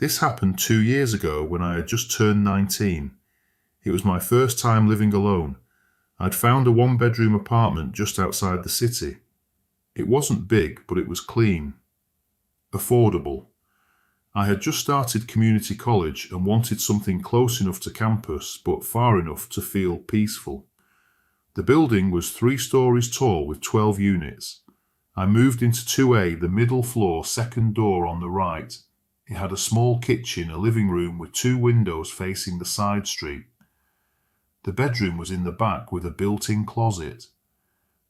This happened 2 years ago when I had just turned 19. It was my first time living alone. I'd found a one-bedroom apartment just outside the city. It wasn't big, but it was clean, affordable. I had just started community college and wanted something close enough to campus, but far enough to feel peaceful. The building was 3 stories tall with 12 units. I moved into 2A, the middle floor, second door on the right. It had a small kitchen, a living room with 2 windows facing the side street. The bedroom was in the back with a built-in closet.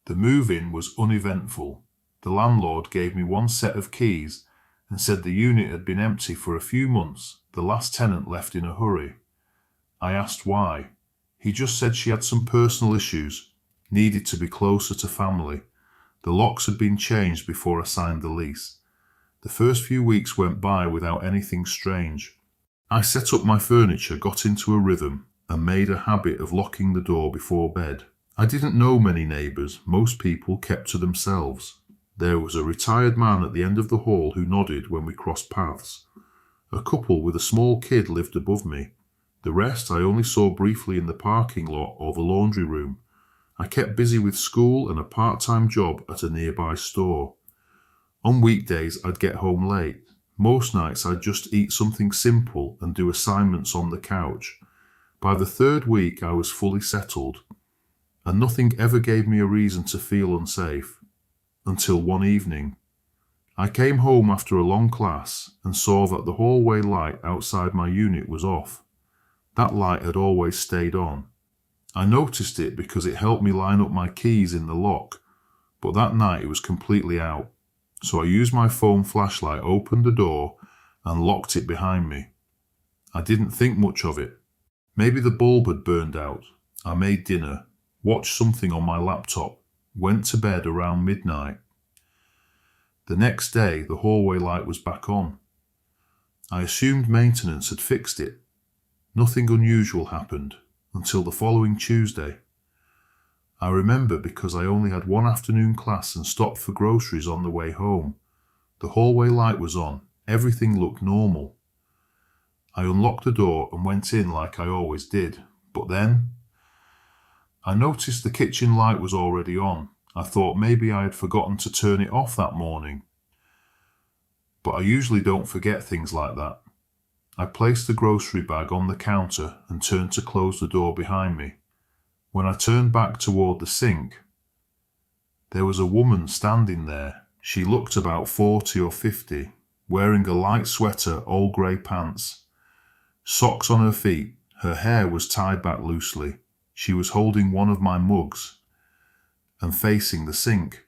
The move-in was uneventful. The landlord gave me 1 set of keys and said the unit had been empty for a few months. The last tenant left in a hurry. I asked why. He just said she had some personal issues, needed to be closer to family. The locks had been changed before I signed the lease. The first few weeks went by without anything strange. I set up my furniture, got into a rhythm, and made a habit of locking the door before bed. I didn't know many neighbours. Most people kept to themselves. There was a retired man at the end of the hall who nodded when we crossed paths. A couple with a small kid lived above me. The rest I only saw briefly in the parking lot or the laundry room. I kept busy with school and a part-time job at a nearby store. On weekdays I'd get home late. Most nights I'd just eat something simple and do assignments on the couch. By the 3rd week I was fully settled, and nothing ever gave me a reason to feel unsafe. Until one evening. I came home after a long class and saw that the hallway light outside my unit was off. That light had always stayed on. I noticed it because it helped me line up my keys in the lock, but that night it was completely out. So I used my phone flashlight, opened the door, and locked it behind me. I didn't think much of it. Maybe the bulb had burned out. I made dinner, watched something on my laptop, went to bed around midnight. The next day, the hallway light was back on. I assumed maintenance had fixed it. Nothing unusual happened until the following Tuesday. I remember because I only had 1 afternoon class and stopped for groceries on the way home. The hallway light was on. Everything looked normal. I unlocked the door and went in like I always did. But then I noticed the kitchen light was already on. I thought maybe I had forgotten to turn it off that morning. But I usually don't forget things like that. I placed the grocery bag on the counter and turned to close the door behind me. When I turned back toward the sink, there was a woman standing there. She looked about 40 or 50, wearing a light sweater, old grey pants, socks on her feet. Her hair was tied back loosely. She was holding one of my mugs and facing the sink.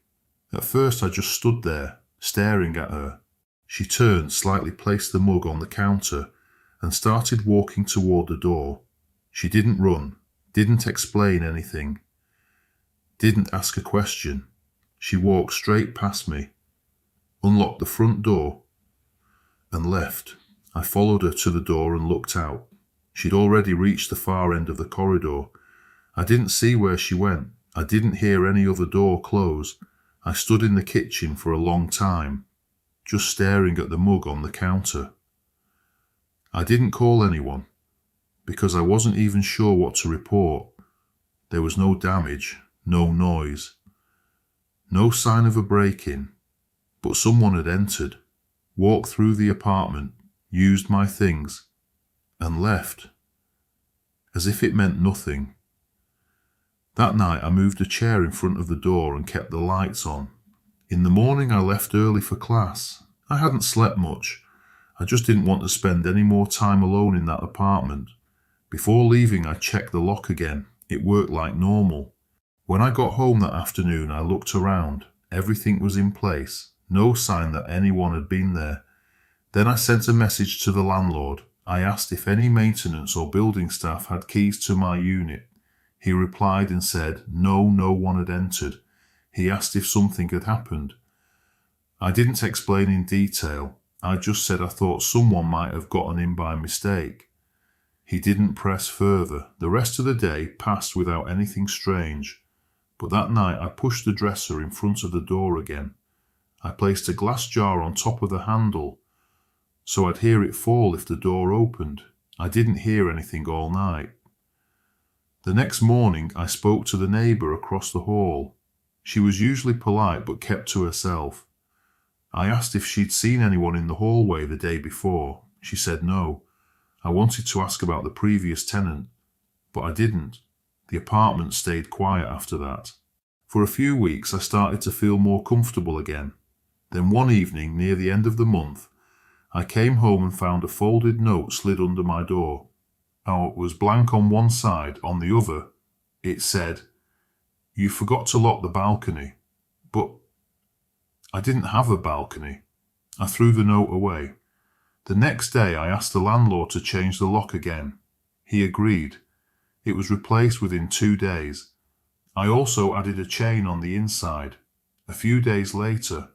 At first I just stood there, staring at her. She turned, slightly placed the mug on the counter, and started walking toward the door. She didn't run, didn't explain anything, didn't ask a question. She walked straight past me, unlocked the front door, and left. I followed her to the door and looked out. She'd already reached the far end of the corridor. I didn't see where she went. I didn't hear any other door close. I stood in the kitchen for a long time, just staring at the mug on the counter. I didn't call anyone, because I wasn't even sure what to report. There was no damage, no noise, no sign of a break-in, but someone had entered, walked through the apartment, used my things, and left, as if it meant nothing. That night I moved a chair in front of the door and kept the lights on. In the morning I left early for class. I hadn't slept much. I just didn't want to spend any more time alone in that apartment. Before leaving I checked the lock again. It worked like normal. When I got home that afternoon I looked around. Everything was in place. No sign that anyone had been there. Then I sent a message to the landlord. I asked if any maintenance or building staff had keys to my unit. He replied and said no one had entered. He asked if something had happened. I didn't explain in detail. I just said I thought someone might have gotten in by mistake. He didn't press further. The rest of the day passed without anything strange. But that night I pushed the dresser in front of the door again. I placed a glass jar on top of the handle so I'd hear it fall if the door opened. I didn't hear anything all night. The next morning, I spoke to the neighbour across the hall. She was usually polite but kept to herself. I asked if she'd seen anyone in the hallway the day before. She said no. I wanted to ask about the previous tenant, but I didn't. The apartment stayed quiet after that. For a few weeks, I started to feel more comfortable again. Then one evening, near the end of the month, I came home and found a folded note slid under my door. Oh, it was blank on one side. On the other, it said, "You forgot to lock the balcony." But I didn't have a balcony. I threw the note away. The next day, I asked the landlord to change the lock again. He agreed. It was replaced within 2 days. I also added a chain on the inside. A few days later,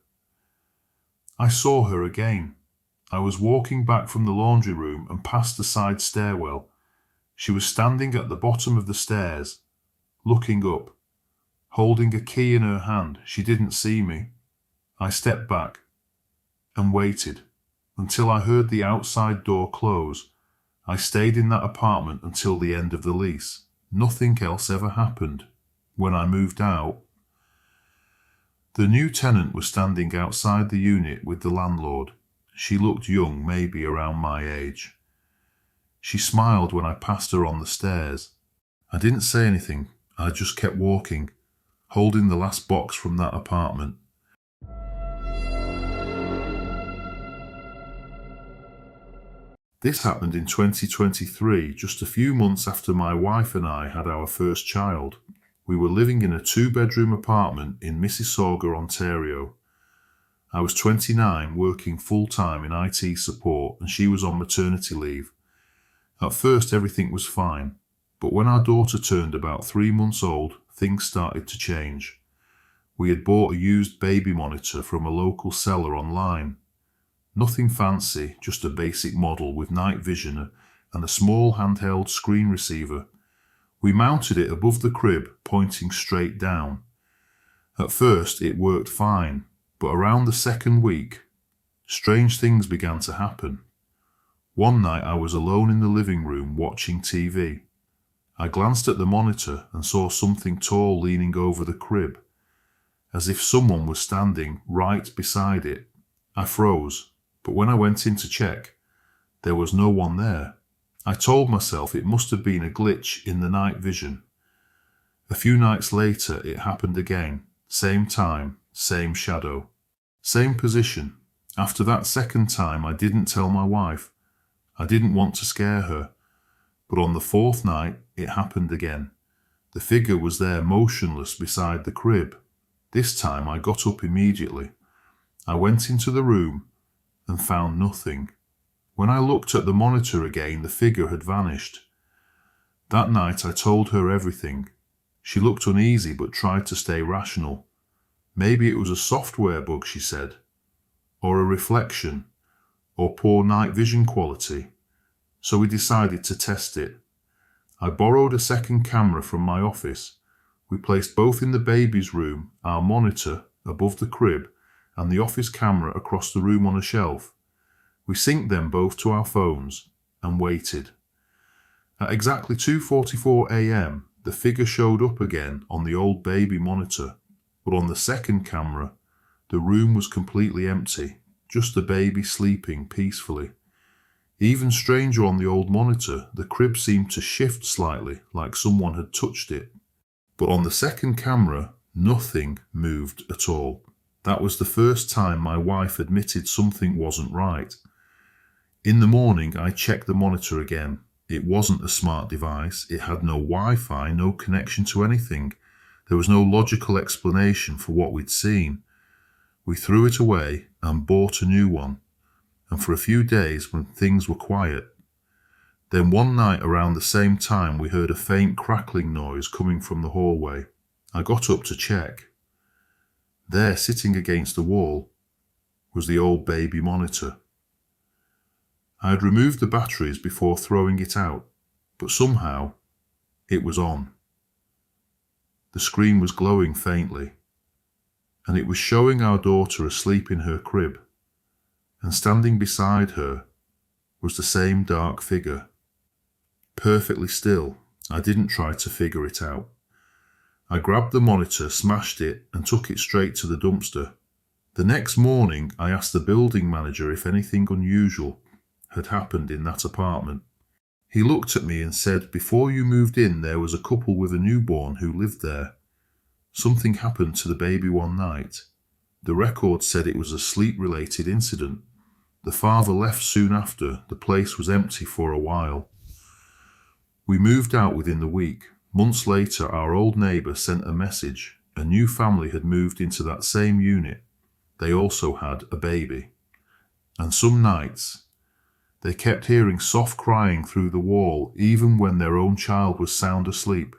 I saw her again. I was walking back from the laundry room and past the side stairwell. She was standing at the bottom of the stairs, looking up, holding a key in her hand. She didn't see me. I stepped back and waited until I heard the outside door close. I stayed in that apartment until the end of the lease. Nothing else ever happened. When I moved out, the new tenant was standing outside the unit with the landlord. She looked young, maybe around my age. She smiled when I passed her on the stairs. I didn't say anything. I just kept walking, holding the last box from that apartment. This happened in 2023, just a few months after my wife and I had our first child. We were living in a 2-bedroom apartment in Mississauga, Ontario. I was 29, working full-time in IT support, and she was on maternity leave. At first, everything was fine, but when our daughter turned about 3 months old, things started to change. We had bought a used baby monitor from a local seller online. Nothing fancy, just a basic model with night vision and a small handheld screen receiver. We mounted it above the crib, pointing straight down. At first, it worked fine, but around the second week, strange things began to happen. One night I was alone in the living room watching TV. I glanced at the monitor and saw something tall leaning over the crib, as if someone was standing right beside it. I froze, but when I went in to check, there was no one there. I told myself it must have been a glitch in the night vision. A few nights later, it happened again. Same time, same shadow, same position. After that second time, I didn't tell my wife. I didn't want to scare her. But on the fourth night, it happened again. The figure was there motionless beside the crib. This time, I got up immediately. I went into the room and found nothing. When I looked at the monitor again, the figure had vanished. That night I told her everything. She looked uneasy but tried to stay rational. Maybe it was a software bug, she said, or a reflection, or poor night vision quality. So we decided to test it. I borrowed a second camera from my office. We placed both in the baby's room, our monitor above the crib, and the office camera across the room on a shelf. We synced them both to our phones and waited. At exactly 2:44 a.m, the figure showed up again on the old baby monitor, but on the second camera, the room was completely empty, just the baby sleeping peacefully. Even stranger, on the old monitor, the crib seemed to shift slightly, like someone had touched it. But on the second camera, nothing moved at all. That was the first time my wife admitted something wasn't right. In the morning, I checked the monitor again. It wasn't a smart device. It had no Wi-Fi, no connection to anything. There was no logical explanation for what we'd seen. We threw it away and bought a new one. And for a few days, when things were quiet, then one night around the same time, we heard a faint crackling noise coming from the hallway. I got up to check. There, sitting against the wall, was the old baby monitor. I had removed the batteries before throwing it out, but somehow it was on. The screen was glowing faintly, and it was showing our daughter asleep in her crib. and standing beside her was the same dark figure. Perfectly still, I didn't try to figure it out. I grabbed the monitor, smashed it, and took it straight to the dumpster. The next morning, I asked the building manager if anything unusual had happened in that apartment. He looked at me and said, "Before you moved in, there was a couple with a newborn who lived there. Something happened to the baby one night. The record said it was a sleep-related incident. The father left soon after. The place was empty for a while." We moved out within the week. Months later, our old neighbour sent a message. A new family had moved into that same unit. They also had a baby. And some nights, they kept hearing soft crying through the wall, even when their own child was sound asleep.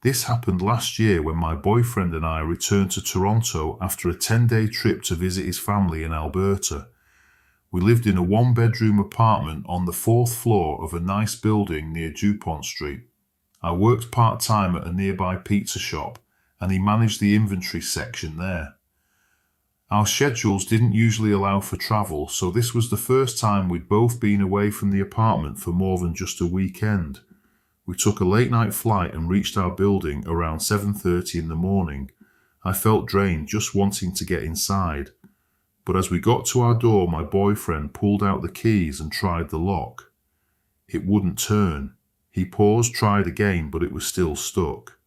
This happened last year when my boyfriend and I returned to Toronto after a 10-day trip to visit his family in Alberta. We lived in a one-bedroom apartment on the 4th floor of a nice building near Dupont Street. I worked part-time at a nearby pizza shop, and he managed the inventory section there. Our schedules didn't usually allow for travel, so this was the first time we'd both been away from the apartment for more than just a weekend. We took a late-night flight and reached our building around 7:30 in the morning. I felt drained just wanting to get inside. But as we got to our door, my boyfriend pulled out the keys and tried the lock. It wouldn't turn. He paused, tried again, but it was still stuck.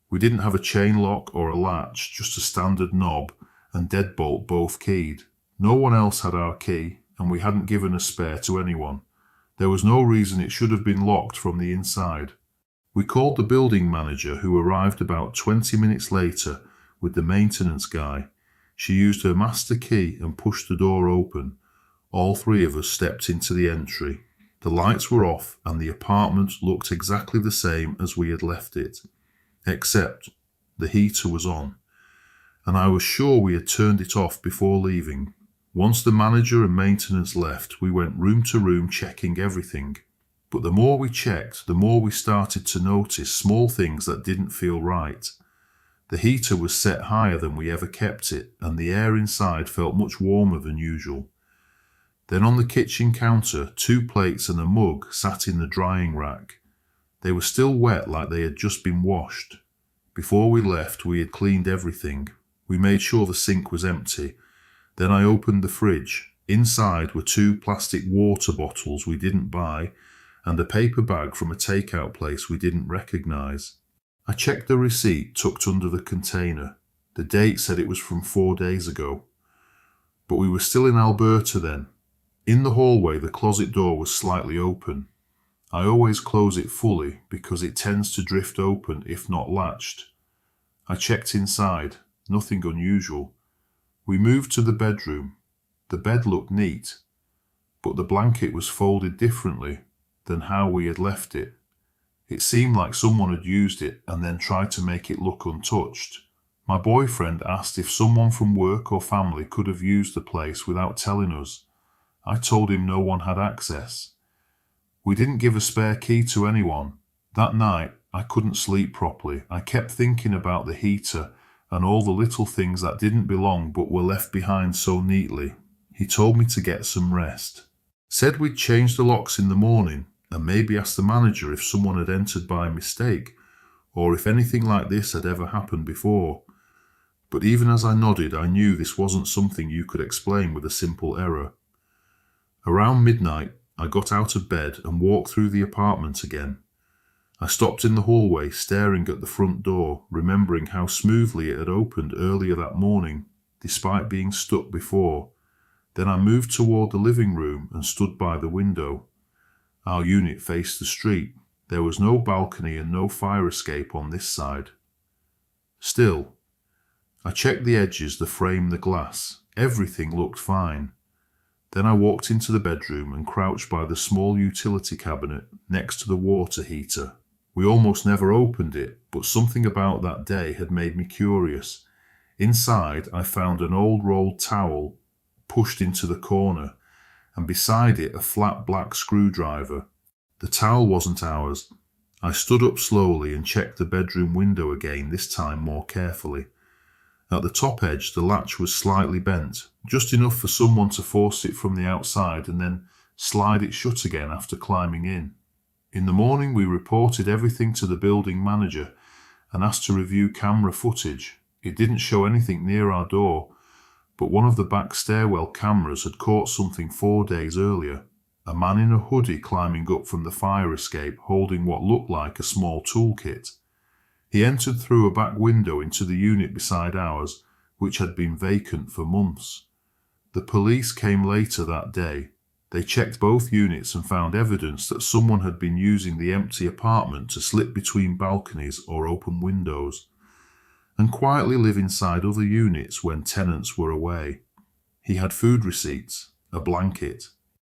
We didn't have a chain lock or a latch, just a standard knob and deadbolt, both keyed. No one else had our key, and we hadn't given a spare to anyone. There was no reason it should have been locked from the inside. We called the building manager, who arrived about 20 minutes later with the maintenance guy. She used her master key and pushed the door open. All three of us stepped into the entry. The lights were off and the apartment looked exactly the same as we had left it, except the heater was on, and I was sure we had turned it off before leaving. Once the manager and maintenance left, we went room to room checking everything. But the more we checked, the more we started to notice small things that didn't feel right. The heater was set higher than we ever kept it, and the air inside felt much warmer than usual. Then on the kitchen counter, 2 plates and a mug sat in the drying rack. They were still wet, like they had just been washed. Before we left, we had cleaned everything. We made sure the sink was empty. Then I opened the fridge. Inside were 2 plastic water bottles we didn't buy, and a paper bag from a takeout place we didn't recognize. I checked the receipt tucked under the container. The date said it was from 4 days ago. But we were still in Alberta then. In the hallway, the closet door was slightly open. I always close it fully because it tends to drift open if not latched. I checked inside. Nothing unusual. We moved to the bedroom. The bed looked neat, but the blanket was folded differently than how we had left it. It seemed like someone had used it and then tried to make it look untouched. My boyfriend asked if someone from work or family could have used the place without telling us. I told him no one had access. We didn't give a spare key to anyone. That night, I couldn't sleep properly. I kept thinking about the heater and all the little things that didn't belong but were left behind so neatly. He told me to get some rest. Said we'd change the locks in the morning, and maybe ask the manager if someone had entered by mistake, or if anything like this had ever happened before. But even as I nodded, I knew this wasn't something you could explain with a simple error. Around midnight, I got out of bed and walked through the apartment again. I stopped in the hallway, staring at the front door, remembering how smoothly it had opened earlier that morning, despite being stuck before. Then I moved toward the living room and stood by the window. Our unit faced the street. There was no balcony and no fire escape on this side. Still, I checked the edges, the frame, the glass. Everything looked fine. Then I walked into the bedroom and crouched by the small utility cabinet next to the water heater. We almost never opened it, but something about that day had made me curious. Inside, I found an old rolled towel pushed into the corner, and beside it a flat black screwdriver. The towel wasn't ours. I stood up slowly and checked the bedroom window again, this time more carefully. At the top edge, the latch was slightly bent, just enough for someone to force it from the outside and then slide it shut again after climbing in. In the morning, we reported everything to the building manager and asked to review camera footage. It didn't show anything near our door, but one of the back stairwell cameras had caught something 4 days earlier. A man in a hoodie climbing up from the fire escape holding what looked like a small toolkit. He entered through a back window into the unit beside ours, which had been vacant for months. The police came later that day. They checked both units and found evidence that someone had been using the empty apartment to slip between balconies or open windows, and quietly live inside other units when tenants were away. He had food receipts, a blanket,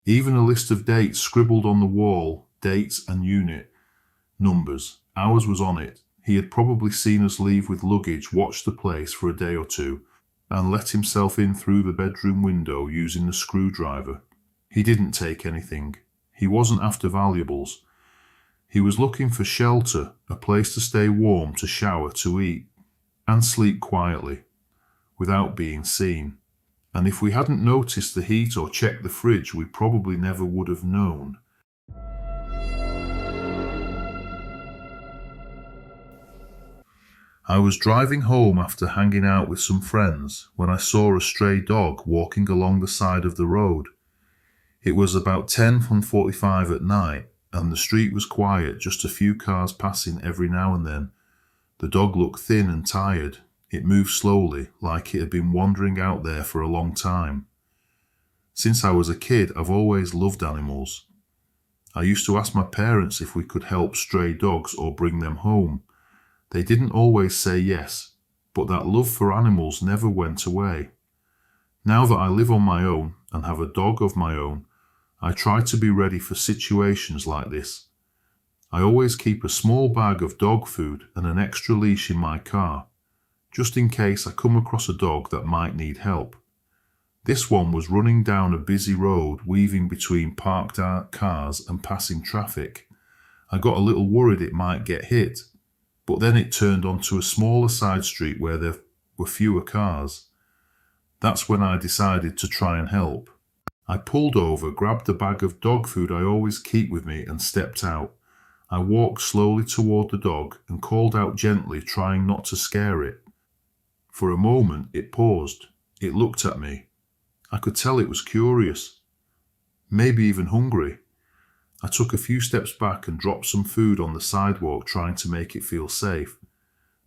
even a list of dates scribbled on the wall, dates and unit numbers. Ours was on it. He had probably seen us leave with luggage, watched the place for a day or two, and let himself in through the bedroom window using the screwdriver. He didn't take anything. He wasn't after valuables. He was looking for shelter, a place to stay warm, to shower, to eat, and sleep quietly, without being seen. And if we hadn't noticed the heat or checked the fridge, we probably never would have known. I was driving home after hanging out with some friends when I saw a stray dog walking along the side of the road. It was about 10:45 at night, and the street was quiet, just a few cars passing every now and then. The dog looked thin and tired. It moved slowly, like it had been wandering out there for a long time. Since I was a kid, I've always loved animals. I used to ask my parents if we could help stray dogs or bring them home. They didn't always say yes, but that love for animals never went away. Now that I live on my own and have a dog of my own, I try to be ready for situations like this. I always keep a small bag of dog food and an extra leash in my car, just in case I come across a dog that might need help. This one was running down a busy road, weaving between parked cars and passing traffic. I got a little worried it might get hit, but then it turned onto a smaller side street where there were fewer cars. That's when I decided to try and help. I pulled over, grabbed the bag of dog food I always keep with me, and stepped out. I walked slowly toward the dog and called out gently, trying not to scare it. For a moment it paused. It looked at me. I could tell it was curious, maybe even hungry. I took a few steps back and dropped some food on the sidewalk, trying to make it feel safe.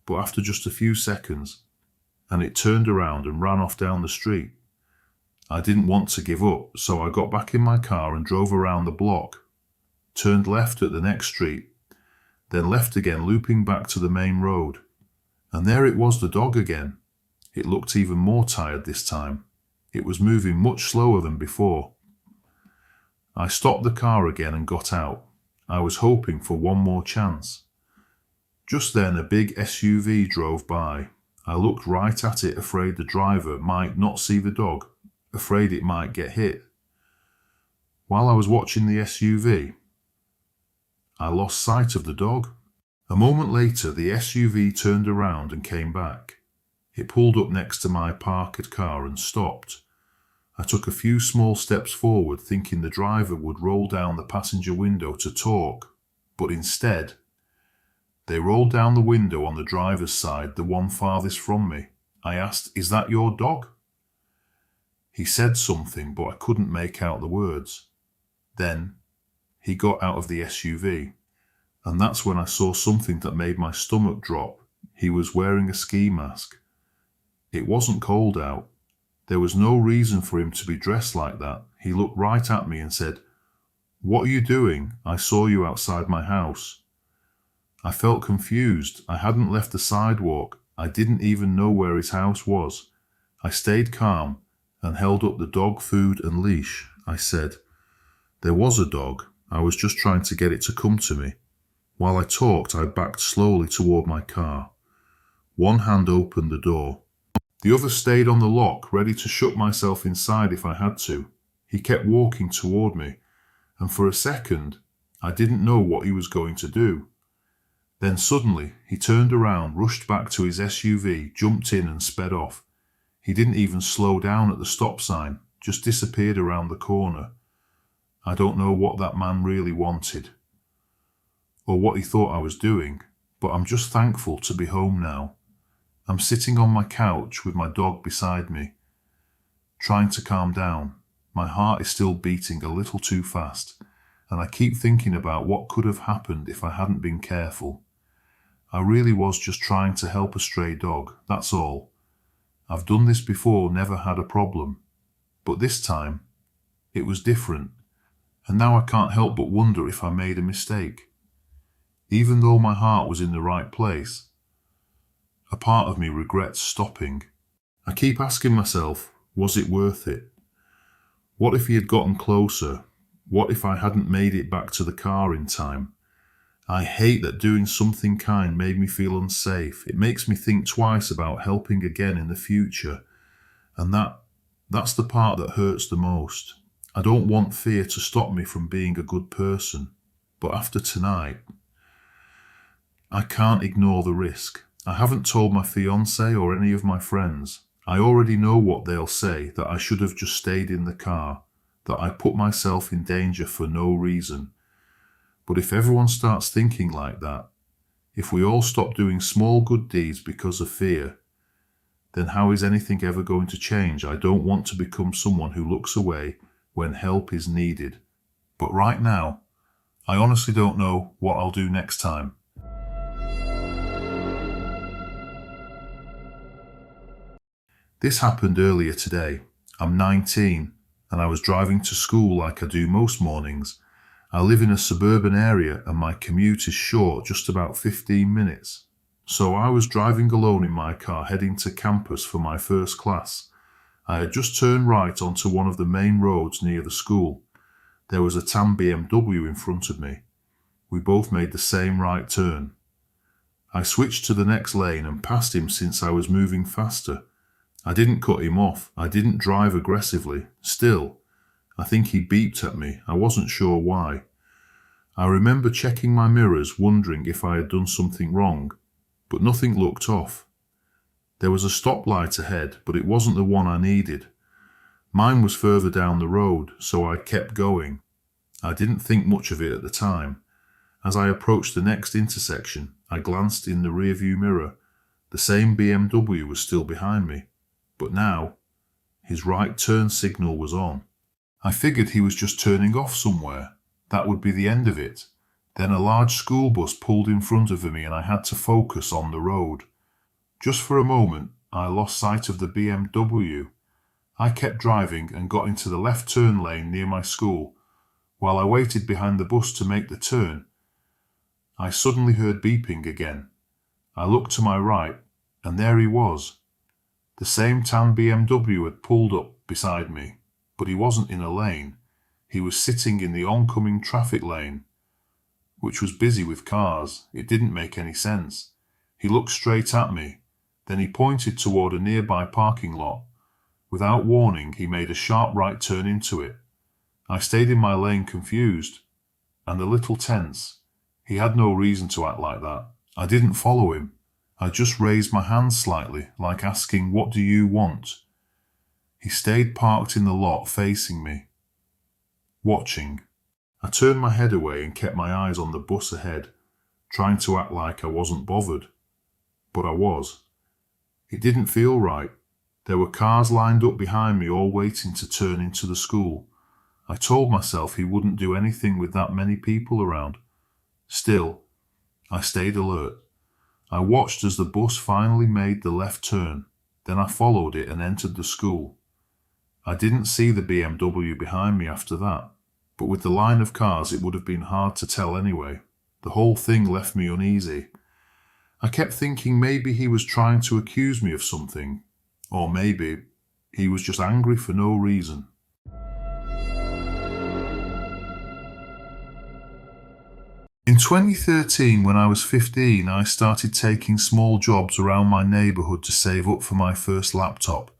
But after just a few seconds, and it turned around and ran off down the street. I didn't want to give up, so I got back in my car and drove around the block, turned left at the next street, then left again, looping back to the main road. And there it was, the dog again. It looked even more tired this time. It was moving much slower than before. I stopped the car again and got out. I was hoping for one more chance. Just then a big SUV drove by. I looked right at it, afraid the driver might not see the dog, afraid it might get hit. While I was watching the SUV, I lost sight of the dog. A moment later, the SUV turned around and came back. It pulled up next to my parked car and stopped. I took a few small steps forward, thinking the driver would roll down the passenger window to talk, but instead, they rolled down the window on the driver's side, the one farthest from me. I asked, "Is that your dog?" He said something, but I couldn't make out the words. Then, he got out of the SUV, and that's when I saw something that made my stomach drop. He was wearing a ski mask. It wasn't cold out. There was no reason for him to be dressed like that. He looked right at me and said, "What are you doing? I saw you outside my house." I felt confused. I hadn't left the sidewalk. I didn't even know where his house was. I stayed calm and held up the dog food and leash. I said, "There was a dog. I was just trying to get it to come to me." While I talked, I backed slowly toward my car. One hand opened the door. The other stayed on the lock, ready to shut myself inside if I had to. He kept walking toward me, and for a second, I didn't know what he was going to do. Then suddenly, he turned around, rushed back to his SUV, jumped in and sped off. He didn't even slow down at the stop sign, just disappeared around the corner. I don't know what that man really wanted, or what he thought I was doing, but I'm just thankful to be home now. I'm sitting on my couch with my dog beside me, trying to calm down. My heart is still beating a little too fast, and I keep thinking about what could have happened if I hadn't been careful. I really was just trying to help a stray dog, that's all. I've done this before, never had a problem. But this time, it was different, and now I can't help but wonder if I made a mistake. Even though my heart was in the right place, a part of me regrets stopping. I keep asking myself, was it worth it? What if he had gotten closer? What if I hadn't made it back to the car in time? I hate that doing something kind made me feel unsafe. It makes me think twice about helping again in the future. And that's the part that hurts the most. I don't want fear to stop me from being a good person. But after tonight, I can't ignore the risk. I haven't told my fiancé or any of my friends. I already know what they'll say, that I should have just stayed in the car, that I put myself in danger for no reason. But if everyone starts thinking like that, if we all stop doing small good deeds because of fear, then how is anything ever going to change? I don't want to become someone who looks away when help is needed. But right now, I honestly don't know what I'll do next time. This happened earlier today. I'm 19 and I was driving to school like I do most mornings. I live in a suburban area and my commute is short, just about 15 minutes. So I was driving alone in my car heading to campus for my first class. I had just turned right onto one of the main roads near the school. There was a tan BMW in front of me. We both made the same right turn. I switched to the next lane and passed him since I was moving faster. I didn't cut him off. I didn't drive aggressively. Still, I think he beeped at me. I wasn't sure why. I remember checking my mirrors, wondering if I had done something wrong, but nothing looked off. There was a stoplight ahead, but it wasn't the one I needed. Mine was further down the road, so I kept going. I didn't think much of it at the time. As I approached the next intersection, I glanced in the rearview mirror. The same BMW was still behind me, but now his right turn signal was on. I figured he was just turning off somewhere. That would be the end of it. Then a large school bus pulled in front of me and I had to focus on the road. Just for a moment, I lost sight of the BMW. I kept driving and got into the left turn lane near my school. While I waited behind the bus to make the turn, I suddenly heard beeping again. I looked to my right, and there he was. The same tan BMW had pulled up beside me, but he wasn't in a lane. He was sitting in the oncoming traffic lane, which was busy with cars. It didn't make any sense. He looked straight at me. Then he pointed toward a nearby parking lot. Without warning, he made a sharp right turn into it. I stayed in my lane confused and a little tense. He had no reason to act like that. I didn't follow him. I just raised my hand slightly, like asking, "What do you want?" He stayed parked in the lot facing me, watching. I turned my head away and kept my eyes on the bus ahead, trying to act like I wasn't bothered. But I was. It didn't feel right. There were cars lined up behind me, all waiting to turn into the school. I told myself he wouldn't do anything with that many people around. Still, I stayed alert. I watched as the bus finally made the left turn. Then I followed it and entered the school. I didn't see the BMW behind me after that, but with the line of cars it would have been hard to tell anyway. The whole thing left me uneasy. I kept thinking maybe he was trying to accuse me of something, or maybe he was just angry for no reason. In 2013, when I was 15, I started taking small jobs around my neighbourhood to save up for my first laptop.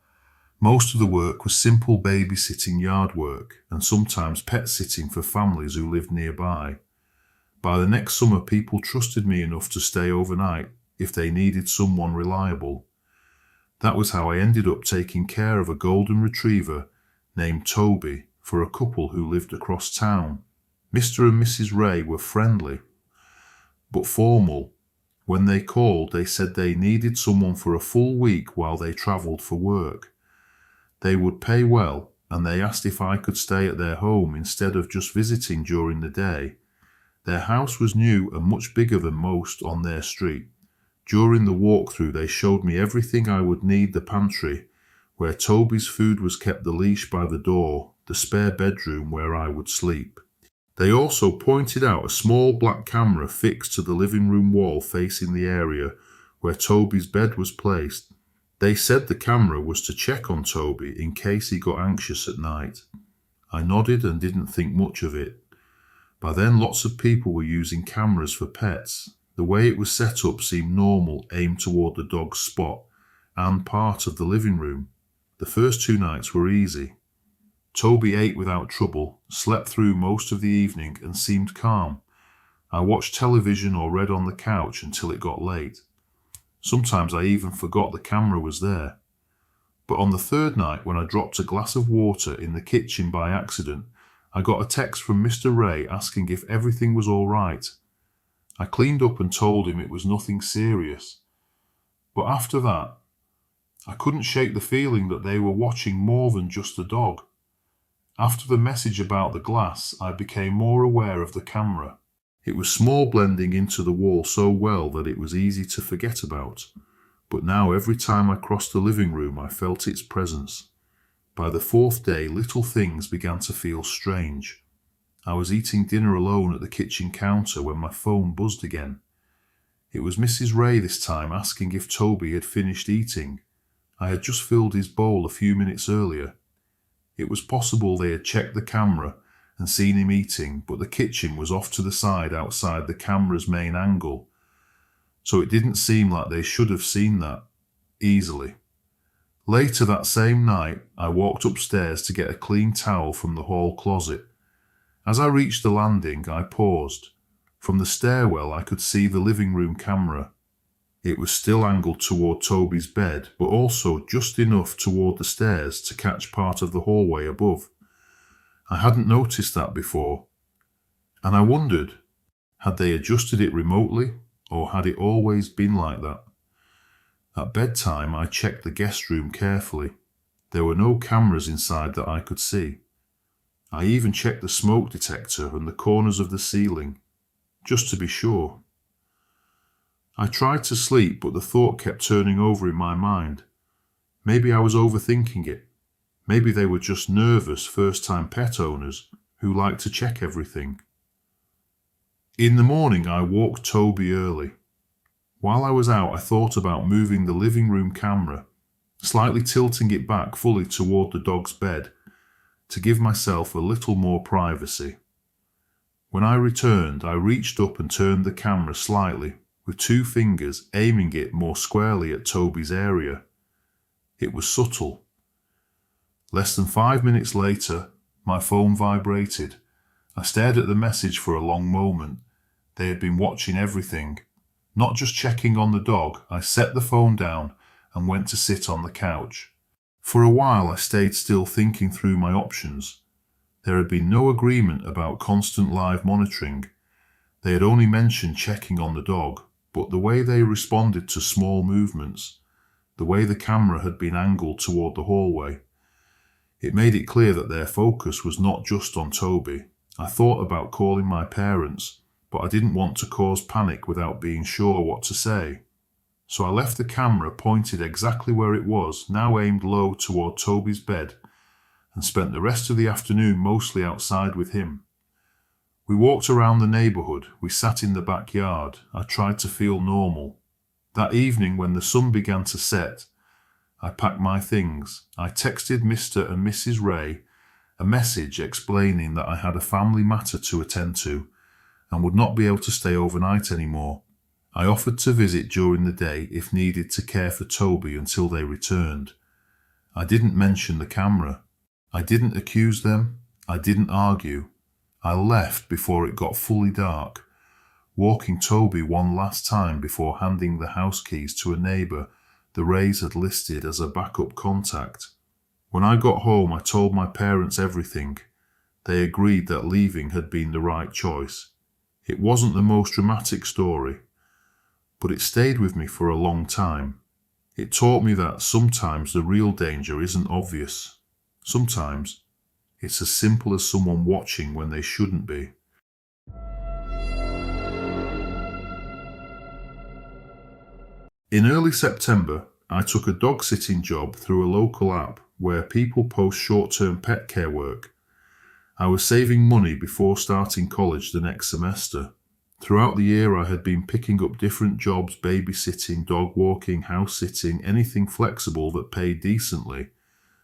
Most of the work was simple babysitting, yard work, and sometimes pet sitting for families who lived nearby. By the next summer, people trusted me enough to stay overnight if they needed someone reliable. That was how I ended up taking care of a golden retriever named Toby for a couple who lived across town. Mr. and Mrs. Ray were friendly, but formal. When they called, they said they needed someone for a full week while they travelled for work. They would pay well, and they asked if I could stay at their home instead of just visiting during the day. Their house was new and much bigger than most on their street. During the walkthrough, they showed me everything I would need: the pantry, where Toby's food was kept, the leash by the door, the spare bedroom where I would sleep. They also pointed out a small black camera fixed to the living room wall facing the area where Toby's bed was placed. They said the camera was to check on Toby in case he got anxious at night. I nodded and didn't think much of it. By then, lots of people were using cameras for pets. The way it was set up seemed normal, aimed toward the dog's spot and part of the living room. The first 2 nights were easy. Toby ate without trouble, slept through most of the evening, and seemed calm. I watched television or read on the couch until it got late. Sometimes I even forgot the camera was there. But on the 3rd night, when I dropped a glass of water in the kitchen by accident, I got a text from Mr. Ray asking if everything was all right. I cleaned up and told him it was nothing serious. But after that, I couldn't shake the feeling that they were watching more than just the dog. After the message about the glass, I became more aware of the camera. It was small, blending into the wall so well that it was easy to forget about. But now every time I crossed the living room, I felt its presence. By the 4th day, little things began to feel strange. I was eating dinner alone at the kitchen counter when my phone buzzed again. It was Mrs. Ray this time, asking if Toby had finished eating. I had just filled his bowl a few minutes earlier. It was possible they had checked the camera and seen him eating, but the kitchen was off to the side outside the camera's main angle, so it didn't seem like they should have seen that easily. Later that same night, I walked upstairs to get a clean towel from the hall closet. As I reached the landing, I paused. From the stairwell, I could see the living room camera. It was still angled toward Toby's bed, but also just enough toward the stairs to catch part of the hallway above. I hadn't noticed that before, and I wondered, had they adjusted it remotely, or had it always been like that? At bedtime, I checked the guest room carefully. There were no cameras inside that I could see. I even checked the smoke detector and the corners of the ceiling, just to be sure. I tried to sleep, but the thought kept turning over in my mind. Maybe I was overthinking it. Maybe they were just nervous first-time pet owners who like to check everything. In the morning, I walked Toby early. While I was out, I thought about moving the living room camera, slightly tilting it back fully toward the dog's bed, to give myself a little more privacy. When I returned, I reached up and turned the camera slightly, with 2 fingers, aiming it more squarely at Toby's area. It was subtle. Less than 5 minutes later, my phone vibrated. I stared at the message for a long moment. They had been watching everything. Not just checking on the dog, I set the phone down and went to sit on the couch. For a while I stayed still, thinking through my options. There had been no agreement about constant live monitoring. They had only mentioned checking on the dog, but the way they responded to small movements, the way the camera had been angled toward the hallway, it made it clear that their focus was not just on Toby. I thought about calling my parents, but I didn't want to cause panic without being sure what to say. So I left the camera pointed exactly where it was, now aimed low toward Toby's bed, and spent the rest of the afternoon mostly outside with him. We walked around the neighborhood, we sat in the backyard. I tried to feel normal. That evening, when the sun began to set, I packed my things. I texted Mr. and Mrs. Ray a message explaining that I had a family matter to attend to and would not be able to stay overnight anymore. I offered to visit during the day if needed to care for Toby until they returned. I didn't mention the camera. I didn't accuse them. I didn't argue. I left before it got fully dark. walking Toby one last time before handing the house keys to a neighbour the Rays had listed as a backup contact. When I got home, I told my parents everything. They agreed that leaving had been the right choice. It wasn't the most dramatic story, but it stayed with me for a long time. It taught me that sometimes the real danger isn't obvious. Sometimes it's as simple as someone watching when they shouldn't be. In early September, I took a dog sitting job through a local app where people post short-term pet care work. I was saving money before starting college the next semester. Throughout the year, I had been picking up different jobs, babysitting, dog walking, house sitting, anything flexible that paid decently.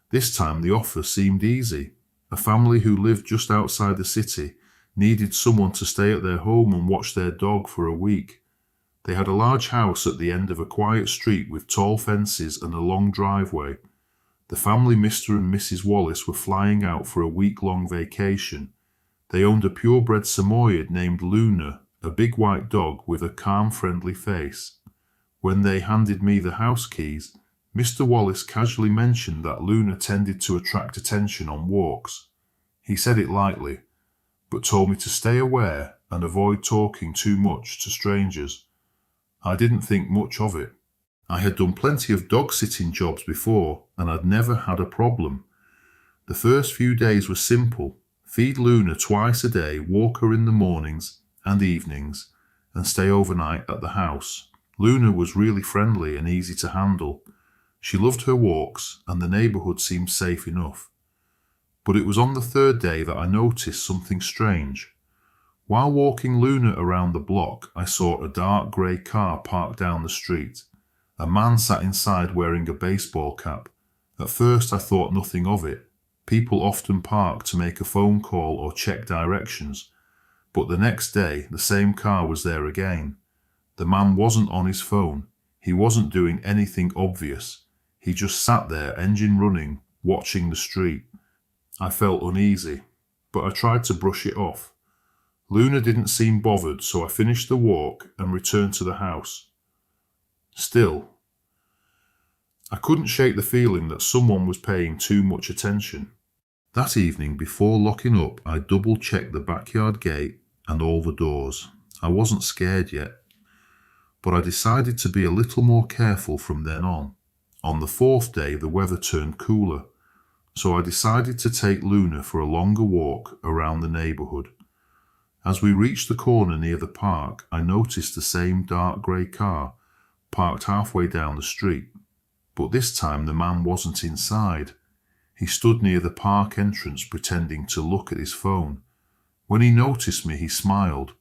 This time the offer seemed easy. A family who lived just outside the city needed someone to stay at their home and watch their dog for a week. They had a large house at the end of a quiet street with tall fences and a long driveway. The family, Mr. and Mrs. Wallace, were flying out for a week-long vacation. They owned a purebred Samoyed named Luna, a big white dog with a calm, friendly face. When they handed me the house keys, Mr. Wallace casually mentioned that Luna tended to attract attention on walks. He said it lightly, but told me to stay aware and avoid talking too much to strangers. I didn't think much of it. I had done plenty of dog-sitting jobs before, and I'd never had a problem. The first few days were simple. Feed Luna twice a day, walk her in the mornings and evenings, and stay overnight at the house. Luna was really friendly and easy to handle. She loved her walks, and the neighbourhood seemed safe enough. But it was on the third day that I noticed something strange. While walking Luna around the block, I saw a dark grey car parked down the street. A man sat inside wearing a baseball cap. At first I thought nothing of it. People often park to make a phone call or check directions. But the next day, the same car was there again. The man wasn't on his phone. He wasn't doing anything obvious. He just sat there, engine running, watching the street. I felt uneasy, but I tried to brush it off. Luna didn't seem bothered, so I finished the walk and returned to the house. Still, I couldn't shake the feeling that someone was paying too much attention. That evening, before locking up, I double-checked the backyard gate and all the doors. I wasn't scared yet, but I decided to be a little more careful from then on. On the fourth day, the weather turned cooler, so I decided to take Luna for a longer walk around the neighbourhood. As we reached the corner near the park, I noticed the same dark grey car parked halfway down the street, but this time the man wasn't inside. He stood near the park entrance pretending to look at his phone. When he noticed me, he smiled,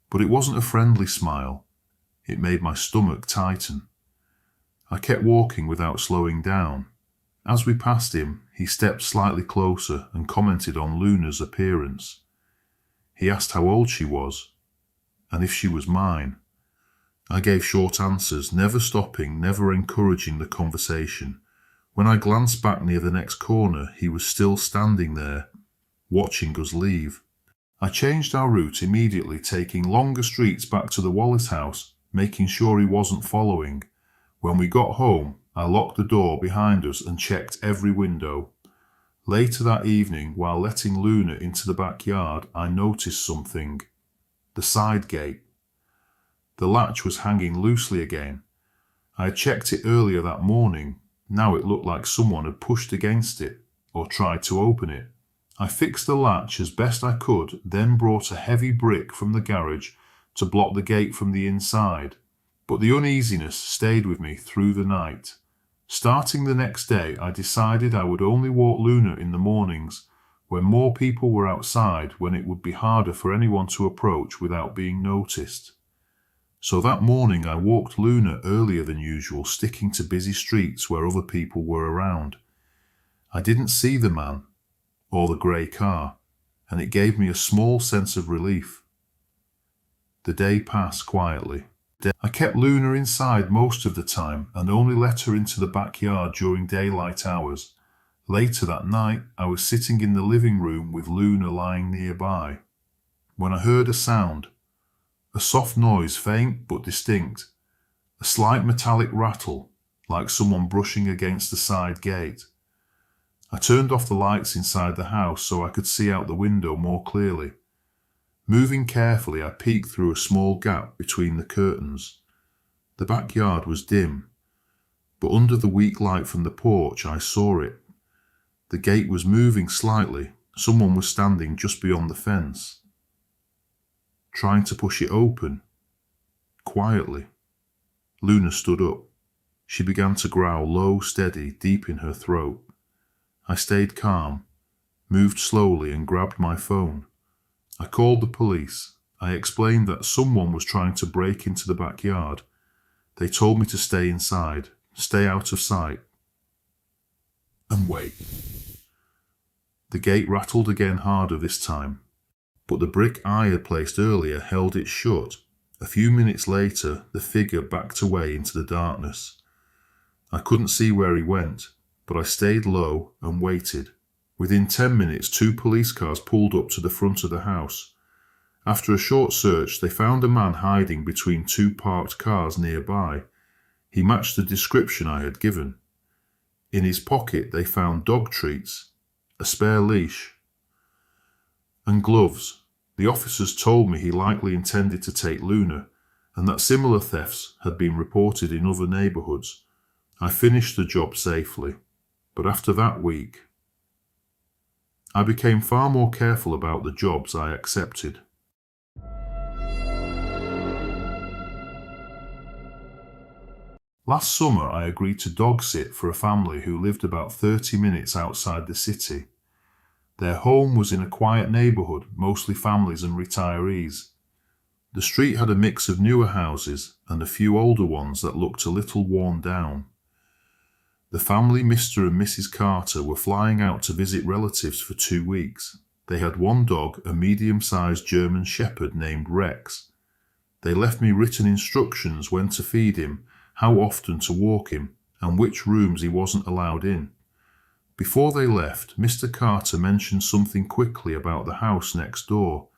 but it wasn't a friendly smile. It made my stomach tighten. I kept walking without slowing down. As we passed him, he stepped slightly closer and commented on Luna's appearance. He asked how old she was, and if she was mine. I gave short answers, never stopping, never encouraging the conversation. When I glanced back near the next corner, he was still standing there, watching us leave. I changed our route immediately, taking longer streets back to the Wallace house, making sure he wasn't following. When we got home, I locked the door behind us and checked every window. Later that evening, while letting Luna into the backyard, I noticed something. The side gate. The latch was hanging loosely again. I had checked it earlier that morning. Now it looked like someone had pushed against it, or tried to open it. I fixed the latch as best I could, then brought a heavy brick from the garage to block the gate from the inside. But the uneasiness stayed with me through the night. Starting the next day, I decided I would only walk Luna in the mornings, when more people were outside, when it would be harder for anyone to approach without being noticed. So that morning I walked Luna earlier than usual, sticking to busy streets where other people were around. I didn't see the man or the grey car, and it gave me a small sense of relief. The day passed quietly. I kept Luna inside most of the time and only let her into the backyard during daylight hours. Later that night, I was sitting in the living room with Luna lying nearby, when I heard a sound A soft noise, faint but distinct. A slight metallic rattle, like someone brushing against the side gate. I turned off the lights inside the house so I could see out the window more clearly. Moving carefully, I peeked through a small gap between the curtains. The backyard was dim, but under the weak light from the porch I saw it. The gate was moving slightly. Someone was standing just beyond the fence, trying to push it open, quietly. Luna stood up. She began to growl, low, steady, deep in her throat. I stayed calm, moved slowly and grabbed my phone. I called the police. I explained that someone was trying to break into the backyard. They told me to stay inside, stay out of sight, and wait. The gate rattled again harder this time, but the brick I had placed earlier held it shut. A few minutes later, the figure backed away into the darkness. I couldn't see where he went, but I stayed low and waited. Within 10 minutes, 2 police cars pulled up to the front of the house. After a short search, they found a man hiding between 2 parked cars nearby. He matched the description I had given. In his pocket, they found dog treats, a spare leash, and gloves. The officers told me he likely intended to take Luna, and that similar thefts had been reported in other neighborhoods. I finished the job safely, but after that week, I became far more careful about the jobs I accepted. Last summer, I agreed to dog sit for a family who lived about 30 minutes outside the city. Their home was in a quiet neighborhood, mostly families and retirees. The street had a mix of newer houses and a few older ones that looked a little worn down. The family, Mr. and Mrs. Carter, were flying out to visit relatives for 2 weeks. They had one dog, a medium-sized German Shepherd named Rex. They left me written instructions when to feed him, how often to walk him, and which rooms he wasn't allowed in. Before they left, Mr. Carter mentioned something quickly about the house next door.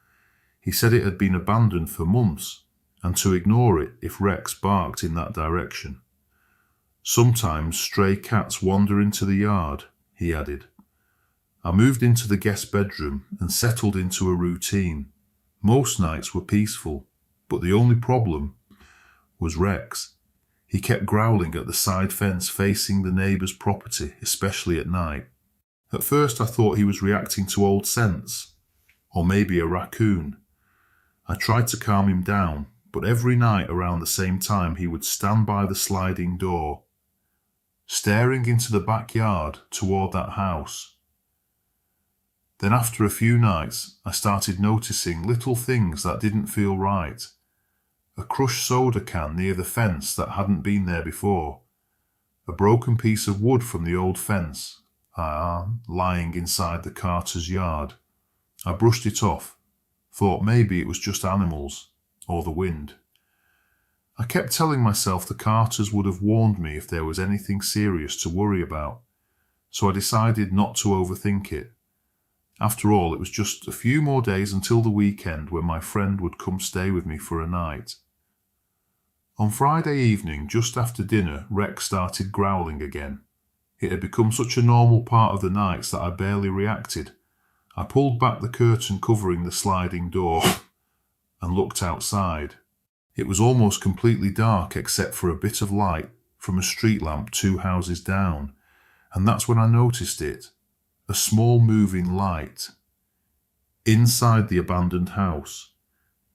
He said it had been abandoned for months, and to ignore it if Rex barked in that direction. Sometimes stray cats wander into the yard, he added. I moved into the guest bedroom and settled into a routine. Most nights were peaceful, but the only problem was Rex. He kept growling at the side fence facing the neighbour's property, especially at night. At first I thought he was reacting to old scents, or maybe a raccoon. I tried to calm him down, but every night around the same time he would stand by the sliding door, staring into the backyard toward that house. Then after a few nights, I started noticing little things that didn't feel right. A crushed soda can near the fence that hadn't been there before. A broken piece of wood from the old fence, lying inside the Carter's yard. I brushed it off, thought maybe it was just animals, or the wind. I kept telling myself the Carters would have warned me if there was anything serious to worry about, so I decided not to overthink it. After all, it was just a few more days until the weekend when my friend would come stay with me for a night. On Friday evening, just after dinner, Rex started growling again. It had become such a normal part of the nights that I barely reacted. I pulled back the curtain covering the sliding door and looked outside. It was almost completely dark except for a bit of light from a street lamp 2 houses down, and that's when I noticed it. A small moving light inside the abandoned house.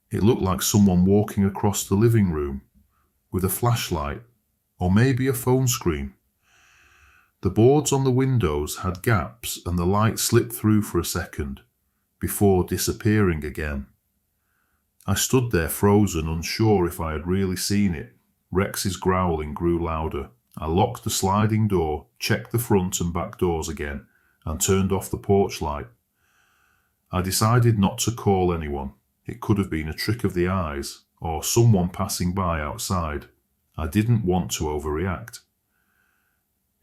It looked like someone walking across the living room with a flashlight, or maybe a phone screen. The boards on the windows had gaps and the light slipped through for a second before disappearing again. I stood there frozen, unsure if I had really seen it. Rex's growling grew louder. I locked the sliding door, checked the front and back doors again, and turned off the porch light. I decided not to call anyone. It could have been a trick of the eyes, or someone passing by outside. I didn't want to overreact.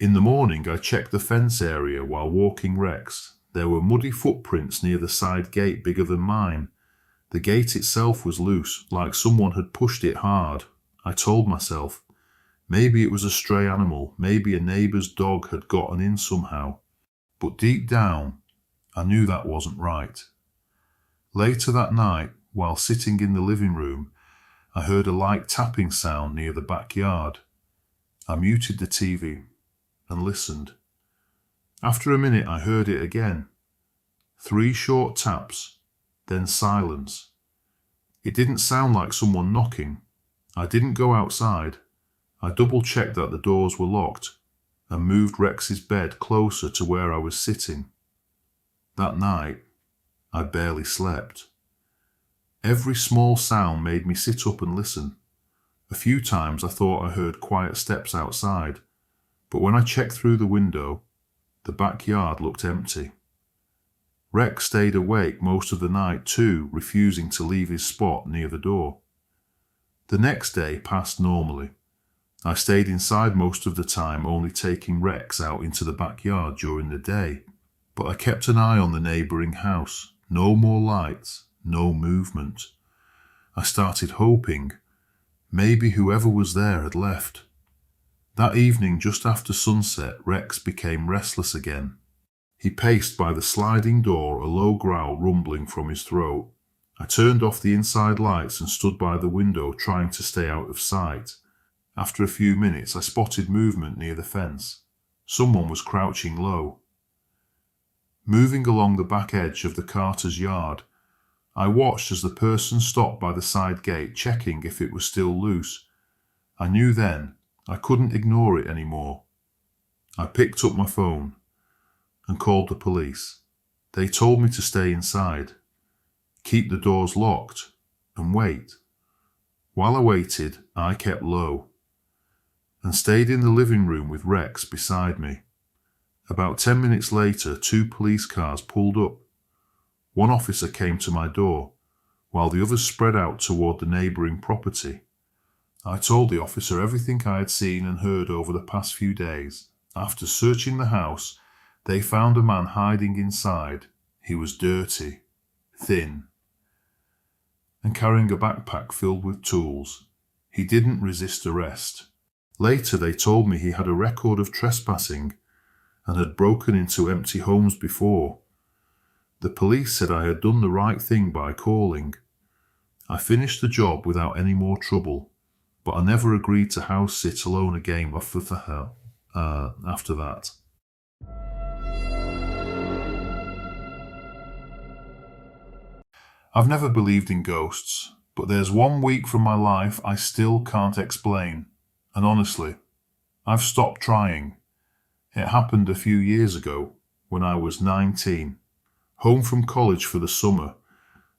In the morning, I checked the fence area while walking Rex. There were muddy footprints near the side gate bigger than mine. The gate itself was loose, like someone had pushed it hard. I told myself, maybe it was a stray animal, maybe a neighbour's dog had gotten in somehow. But deep down, I knew that wasn't right. Later that night, while sitting in the living room, I heard a light tapping sound near the backyard. I muted the TV and listened. After a minute, I heard it again. 3 short taps, then silence. It didn't sound like someone knocking. I didn't go outside. I double-checked that the doors were locked and moved Rex's bed closer to where I was sitting. That night, I barely slept. Every small sound made me sit up and listen. A few times I thought I heard quiet steps outside, but when I checked through the window, the backyard looked empty. Rex stayed awake most of the night too, refusing to leave his spot near the door. The next day passed normally. I stayed inside most of the time, only taking Rex out into the backyard during the day. But I kept an eye on the neighbouring house. No more lights, no movement. I started hoping maybe whoever was there had left. That evening, just after sunset, Rex became restless again. He paced by the sliding door, a low growl rumbling from his throat. I turned off the inside lights and stood by the window, trying to stay out of sight. After a few minutes, I spotted movement near the fence. Someone was crouching low. Moving along the back edge of the Carter's yard, I watched as the person stopped by the side gate, checking if it was still loose. I knew then I couldn't ignore it anymore. I picked up my phone and called the police. They told me to stay inside, keep the doors locked, and wait. While I waited, I kept low and stayed in the living room with Rex beside me. About 10 minutes later, 2 police cars pulled up. One officer came to my door, while the others spread out toward the neighbouring property. I told the officer everything I had seen and heard over the past few days. After searching the house, they found a man hiding inside. He was dirty, thin, and carrying a backpack filled with tools. He didn't resist arrest. Later, they told me he had a record of trespassing and had broken into empty homes before. The police said I had done the right thing by calling. I finished the job without any more trouble, but I never agreed to house sit alone again after that. I've never believed in ghosts, but there's one week from my life I still can't explain, and honestly, I've stopped trying. It happened a few years ago, when I was 19. Home from college for the summer,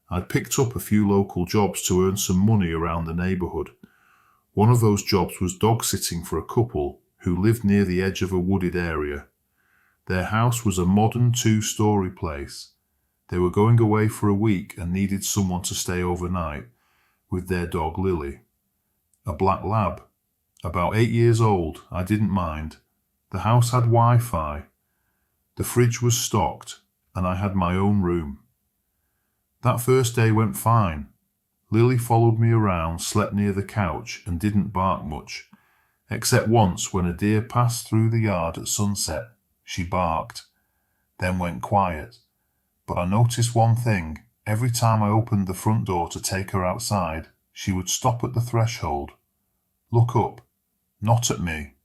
I'd picked up a few local jobs to earn some money around the neighbourhood. One of those jobs was dog sitting for a couple who lived near the edge of a wooded area. Their house was a modern 2-story place. They were going away for a week and needed someone to stay overnight with their dog Lily, a black lab. About 8 years old, I didn't mind. The house had Wi-Fi. The fridge was stocked, and I had my own room. That first day went fine. Lily followed me around, slept near the couch, and didn't bark much, except once when a deer passed through the yard at sunset. She barked, then went quiet. But I noticed one thing. Every time I opened the front door to take her outside, she would stop at the threshold, look up, not at me,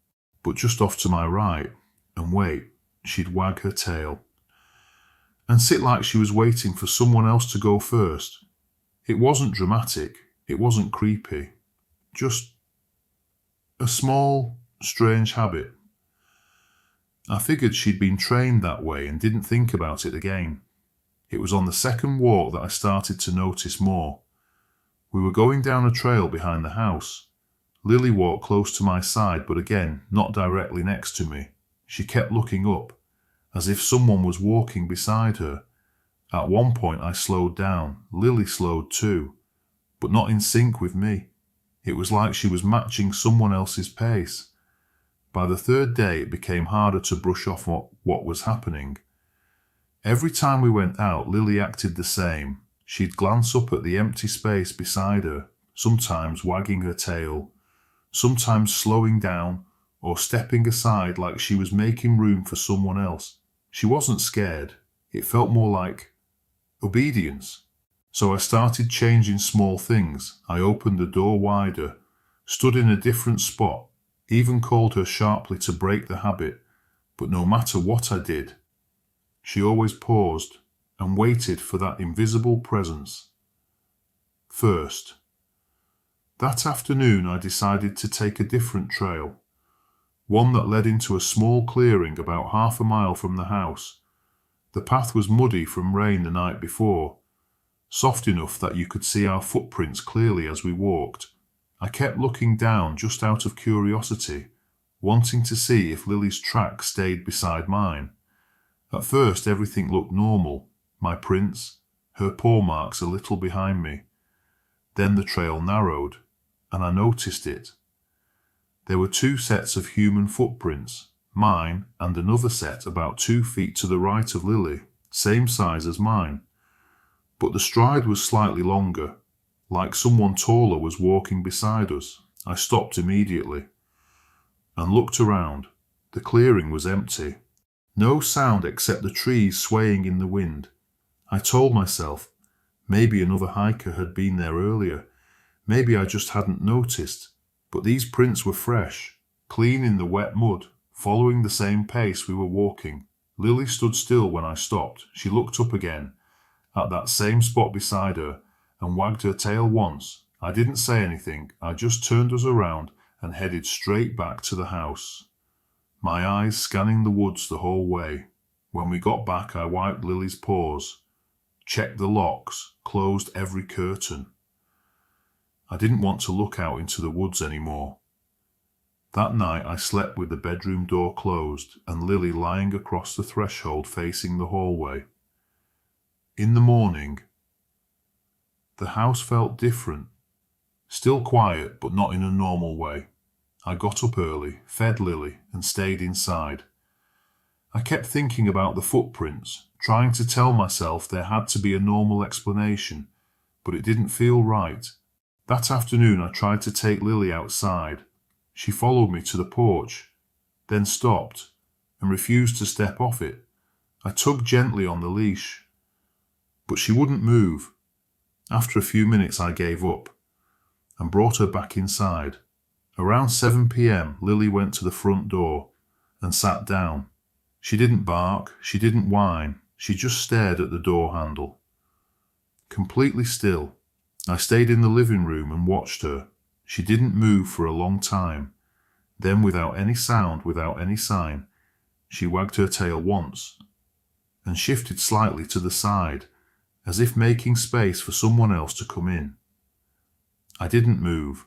but just off to my right, and wait. She'd wag her tail and sit like she was waiting for someone else to go first. It wasn't dramatic, it wasn't creepy, just a small, strange habit. I figured she'd been trained that way and didn't think about it again. It was on the second walk that I started to notice more. We were going down a trail behind the house. Lily walked close to my side, but again, not directly next to me. She kept looking up, as if someone was walking beside her. At one point I slowed down. Lily slowed too, but not in sync with me. It was like she was matching someone else's pace. By the third day it became harder to brush off what was happening. Every time we went out, Lily acted the same. She'd glance up at the empty space beside her, sometimes wagging her tail, sometimes slowing down or stepping aside like she was making room for someone else. She wasn't scared. It felt more like obedience. So I started changing small things. I opened the door wider, stood in a different spot, even called her sharply to break the habit. But no matter what I did, she always paused and waited for that invisible presence. First, that afternoon I decided to take a different trail, one that led into a small clearing about half a mile from the house. The path was muddy from rain the night before, soft enough that you could see our footprints clearly as we walked. I kept looking down just out of curiosity, wanting to see if Lily's track stayed beside mine. At first everything looked normal, my prints, her paw marks a little behind me. Then the trail narrowed, and I noticed it. There were 2 sets of human footprints, mine and another set about 2 feet to the right of Lily, same size as mine. But the stride was slightly longer, like someone taller was walking beside us. I stopped immediately and looked around. The clearing was empty. No sound except the trees swaying in the wind. I told myself, maybe another hiker had been there earlier. Maybe I just hadn't noticed. But these prints were fresh, clean in the wet mud, following the same pace we were walking. Lily stood still when I stopped. She looked up again, at that same spot beside her, and wagged her tail once. I didn't say anything. I just turned us around and headed straight back to the house, my eyes scanning the woods the whole way. When we got back, I wiped Lily's paws, checked the locks, closed every curtain. I didn't want to look out into the woods anymore. That night I slept with the bedroom door closed and Lily lying across the threshold facing the hallway. In the morning, the house felt different. Still quiet, but not in a normal way. I got up early, fed Lily, and stayed inside. I kept thinking about the footprints, trying to tell myself there had to be a normal explanation, but it didn't feel right. That afternoon I tried to take Lily outside. She followed me to the porch, then stopped and refused to step off it. I tugged gently on the leash, but she wouldn't move. After a few minutes I gave up and brought her back inside. Around 7 p.m. Lily went to the front door and sat down. She didn't bark, she didn't whine, she just stared at the door handle. Completely still. I stayed in the living room and watched her. She didn't move for a long time. Then, without any sound, without any sign, she wagged her tail once and shifted slightly to the side, as if making space for someone else to come in. I didn't move.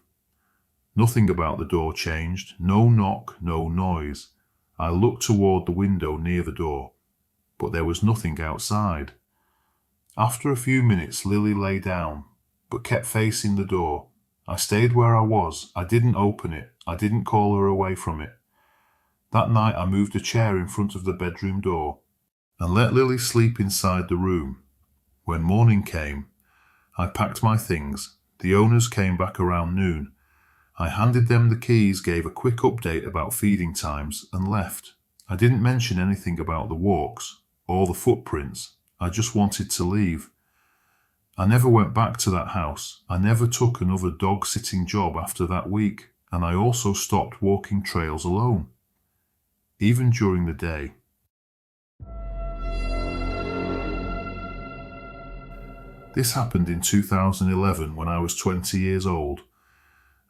Nothing about the door changed. No knock, no noise. I looked toward the window near the door, but there was nothing outside. After a few minutes, Lily lay down, but kept facing the door. I stayed where I was. I didn't open it. I didn't call her away from it. That night I moved a chair in front of the bedroom door and let Lily sleep inside the room. When morning came, I packed my things. The owners came back around noon. I handed them the keys, gave a quick update about feeding times, and left. I didn't mention anything about the walks or the footprints. I just wanted to leave. I never went back to that house. I never took another dog-sitting job after that week, and I also stopped walking trails alone, even during the day. This happened in 2011 when I was 20 years old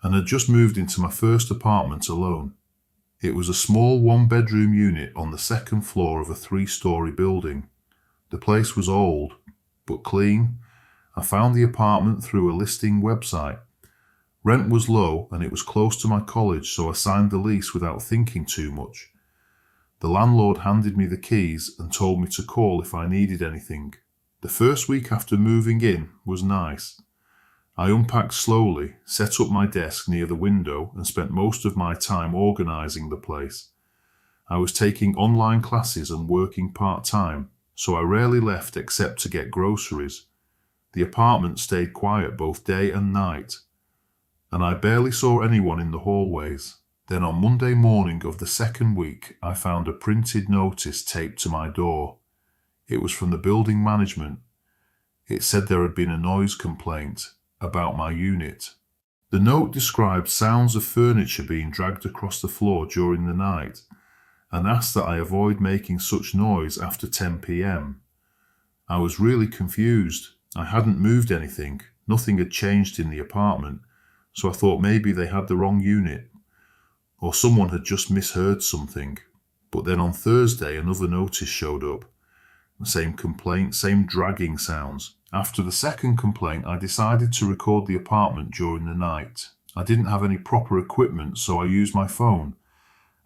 and had just moved into my first apartment alone. It was a small 1-bedroom unit on the second floor of a 3-story building. The place was old, but clean. I found the apartment through a listing website. Rent was low and it was close to my college, so I signed the lease without thinking too much. The landlord handed me the keys and told me to call if I needed anything. The first week after moving in was nice. I unpacked slowly, set up my desk near the window, and spent most of my time organizing the place. I was taking online classes and working part-time, so I rarely left except to get groceries. The apartment stayed quiet both day and night, and I barely saw anyone in the hallways. Then on Monday morning of the second week, I found a printed notice taped to my door. It was from the building management. It said there had been a noise complaint about my unit. The note described sounds of furniture being dragged across the floor during the night and asked that I avoid making such noise after 10 p.m. I was really confused. I hadn't moved anything. Nothing had changed in the apartment, so I thought maybe they had the wrong unit, or someone had just misheard something. But then on Thursday, another notice showed up. The same complaint, same dragging sounds. After the second complaint, I decided to record the apartment during the night. I didn't have any proper equipment, so I used my phone.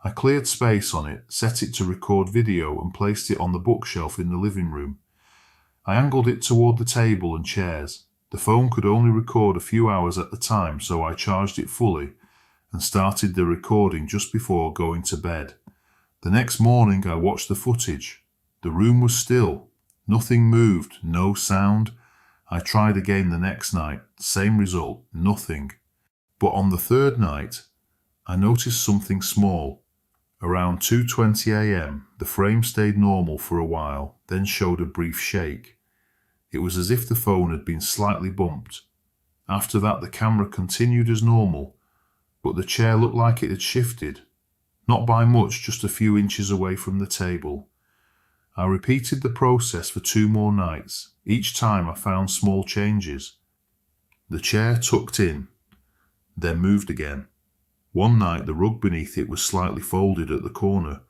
I cleared space on it, set it to record video, and placed it on the bookshelf in the living room. I angled it toward the table and chairs. The phone could only record a few hours at the time, so I charged it fully and started the recording just before going to bed. The next morning, I watched the footage. The room was still. Nothing moved, no sound. I tried again the next night, same result, nothing. But on the third night, I noticed something small. Around 2:20 a.m., the frame stayed normal for a while, then showed a brief shake. It was as if the phone had been slightly bumped. After that, the camera continued as normal, but the chair looked like it had shifted. Not by much, just a few inches away from the table. I repeated the process for 2 more nights. Each time I found small changes. The chair tucked in, then moved again. One night the rug beneath it was slightly folded at the corner.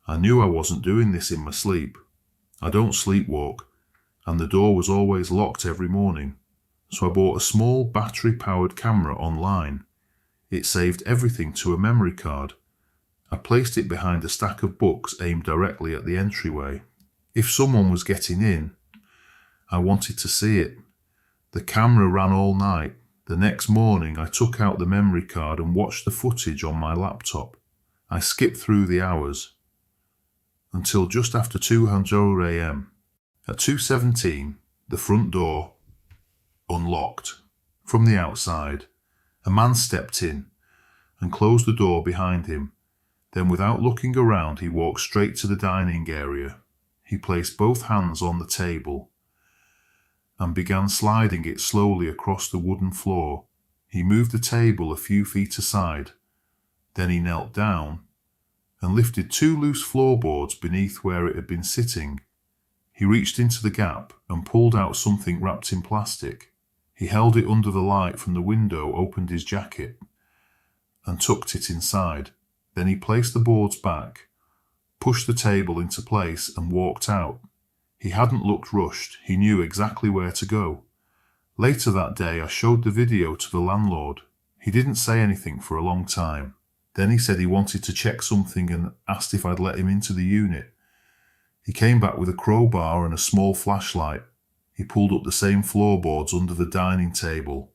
I knew I wasn't doing this in my sleep. I don't sleepwalk, and the door was always locked every morning. So I bought a small battery-powered camera online. It saved everything to a memory card. I placed it behind a stack of books aimed directly at the entryway. If someone was getting in, I wanted to see it. The camera ran all night. The next morning, I took out the memory card and watched the footage on my laptop. I skipped through the hours until just after 2:00 a.m. At 2:17, the front door unlocked. From the outside, a man stepped in and closed the door behind him. Then, without looking around, he walked straight to the dining area. He placed both hands on the table and began sliding it slowly across the wooden floor. He moved the table a few feet aside. Then he knelt down and lifted 2 loose floorboards beneath where it had been sitting. He reached into the gap and pulled out something wrapped in plastic. He held it under the light from the window, opened his jacket, and tucked it inside. Then he placed the boards back, pushed the table into place, and walked out. He hadn't looked rushed. He knew exactly where to go. Later that day, I showed the video to the landlord. He didn't say anything for a long time. Then he said he wanted to check something and asked if I'd let him into the unit. He came back with a crowbar and a small flashlight. He pulled up the same floorboards under the dining table.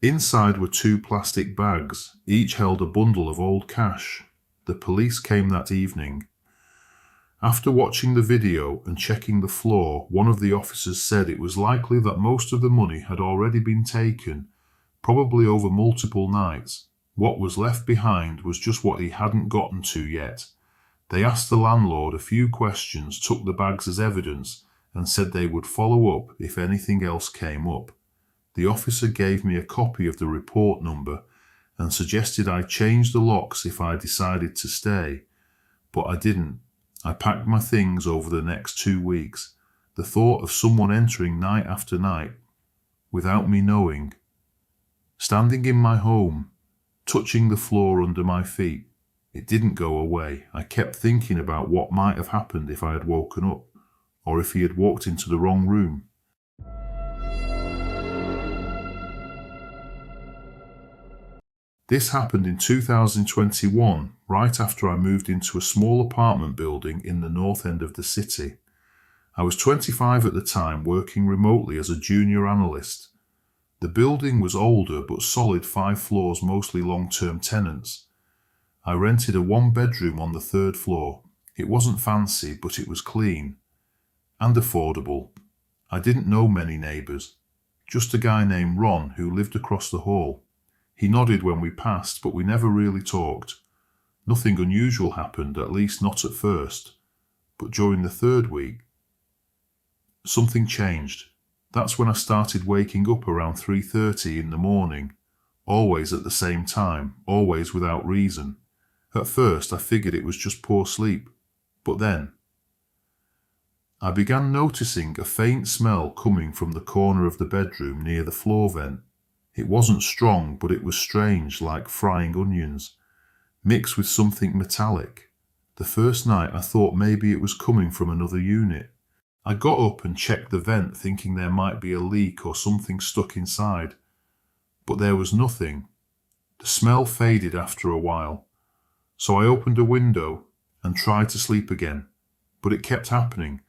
Inside were 2 plastic bags. Each held a bundle of old cash. The police came that evening. After watching the video and checking the floor, one of the officers said it was likely that most of the money had already been taken, probably over multiple nights. What was left behind was just what he hadn't gotten to yet. They asked the landlord a few questions, took the bags as evidence, and said they would follow up if anything else came up. The officer gave me a copy of the report number and suggested I change the locks if I decided to stay, but I didn't. I packed my things over the next 2 weeks. The thought of someone entering night after night, without me knowing, standing in my home, touching the floor under my feet, it didn't go away. I kept thinking about what might have happened if I had woken up, or if he had walked into the wrong room. This happened in 2021, right after I moved into a small apartment building in the north end of the city. I was 25 at the time, working remotely as a junior analyst. The building was older but solid, 5 floors, mostly long-term tenants. I rented a 1-bedroom on the 3rd floor. It wasn't fancy, but it was clean and affordable. I didn't know many neighbours. Just a guy named Ron who lived across the hall. He nodded when we passed, but we never really talked. Nothing unusual happened, at least not at first. But during the third week, something changed. That's when I started waking up around 3:30 in the morning, always at the same time, always without reason. At first I figured it was just poor sleep, but then I began noticing a faint smell coming from the corner of the bedroom near the floor vent. It wasn't strong, but it was strange, like frying onions, mixed with something metallic. The first night I thought maybe it was coming from another unit. I got up and checked the vent, thinking there might be a leak or something stuck inside, but there was nothing. The smell faded after a while, so I opened a window and tried to sleep again, but it kept happening.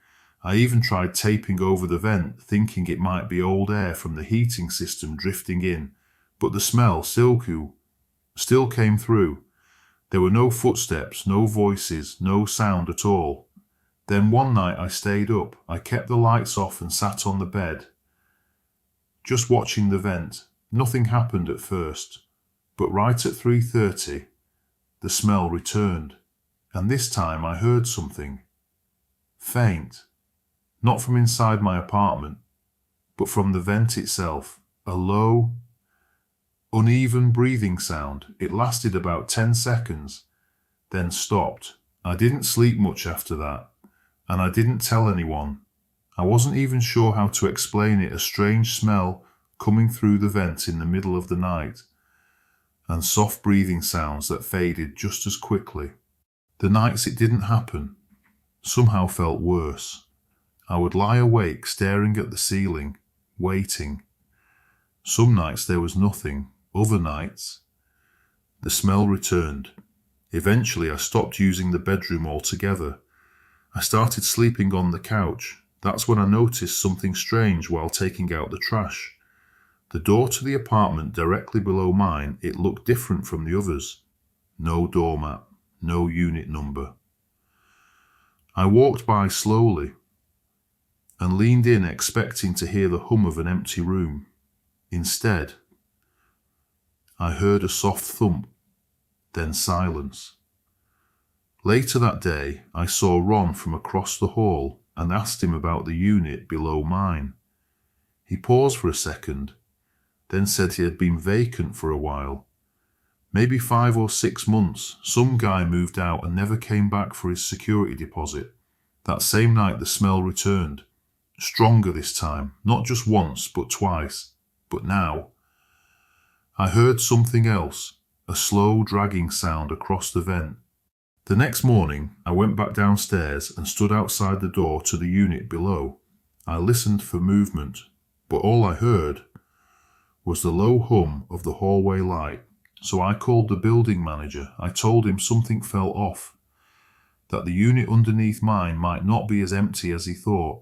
I even tried taping over the vent, thinking it might be old air from the heating system drifting in, but the smell still came through. There were no footsteps, no voices, no sound at all. Then one night I stayed up. I kept the lights off and sat on the bed, just watching the vent. Nothing happened at first, but right at 3:30, the smell returned, and this time I heard something. Faint. Not from inside my apartment, but from the vent itself. A low, uneven breathing sound. It lasted about 10 seconds, then stopped. I didn't sleep much after that, and I didn't tell anyone. I wasn't even sure how to explain it. A strange smell coming through the vent in the middle of the night, and soft breathing sounds that faded just as quickly. The nights it didn't happen somehow felt worse. I would lie awake staring at the ceiling, waiting. Some nights there was nothing. Other nights, the smell returned. Eventually I stopped using the bedroom altogether. I started sleeping on the couch. That's when I noticed something strange while taking out the trash. The door to the apartment directly below mine, it looked different from the others. No doormat, no unit number. I walked by slowly and leaned in, expecting to hear the hum of an empty room. Instead, I heard a soft thump, then silence. Later that day, I saw Ron from across the hall and asked him about the unit below mine. He paused for a second, then said he had been vacant for a while. Maybe 5 or 6 months. Some guy moved out and never came back for his security deposit. That same night the smell returned. Stronger this time, not just once, but twice. But now, I heard something else, a slow dragging sound across the vent. The next morning, I went back downstairs and stood outside the door to the unit below. I listened for movement, but all I heard was the low hum of the hallway light. So I called the building manager. I told him something fell off, that the unit underneath mine might not be as empty as he thought.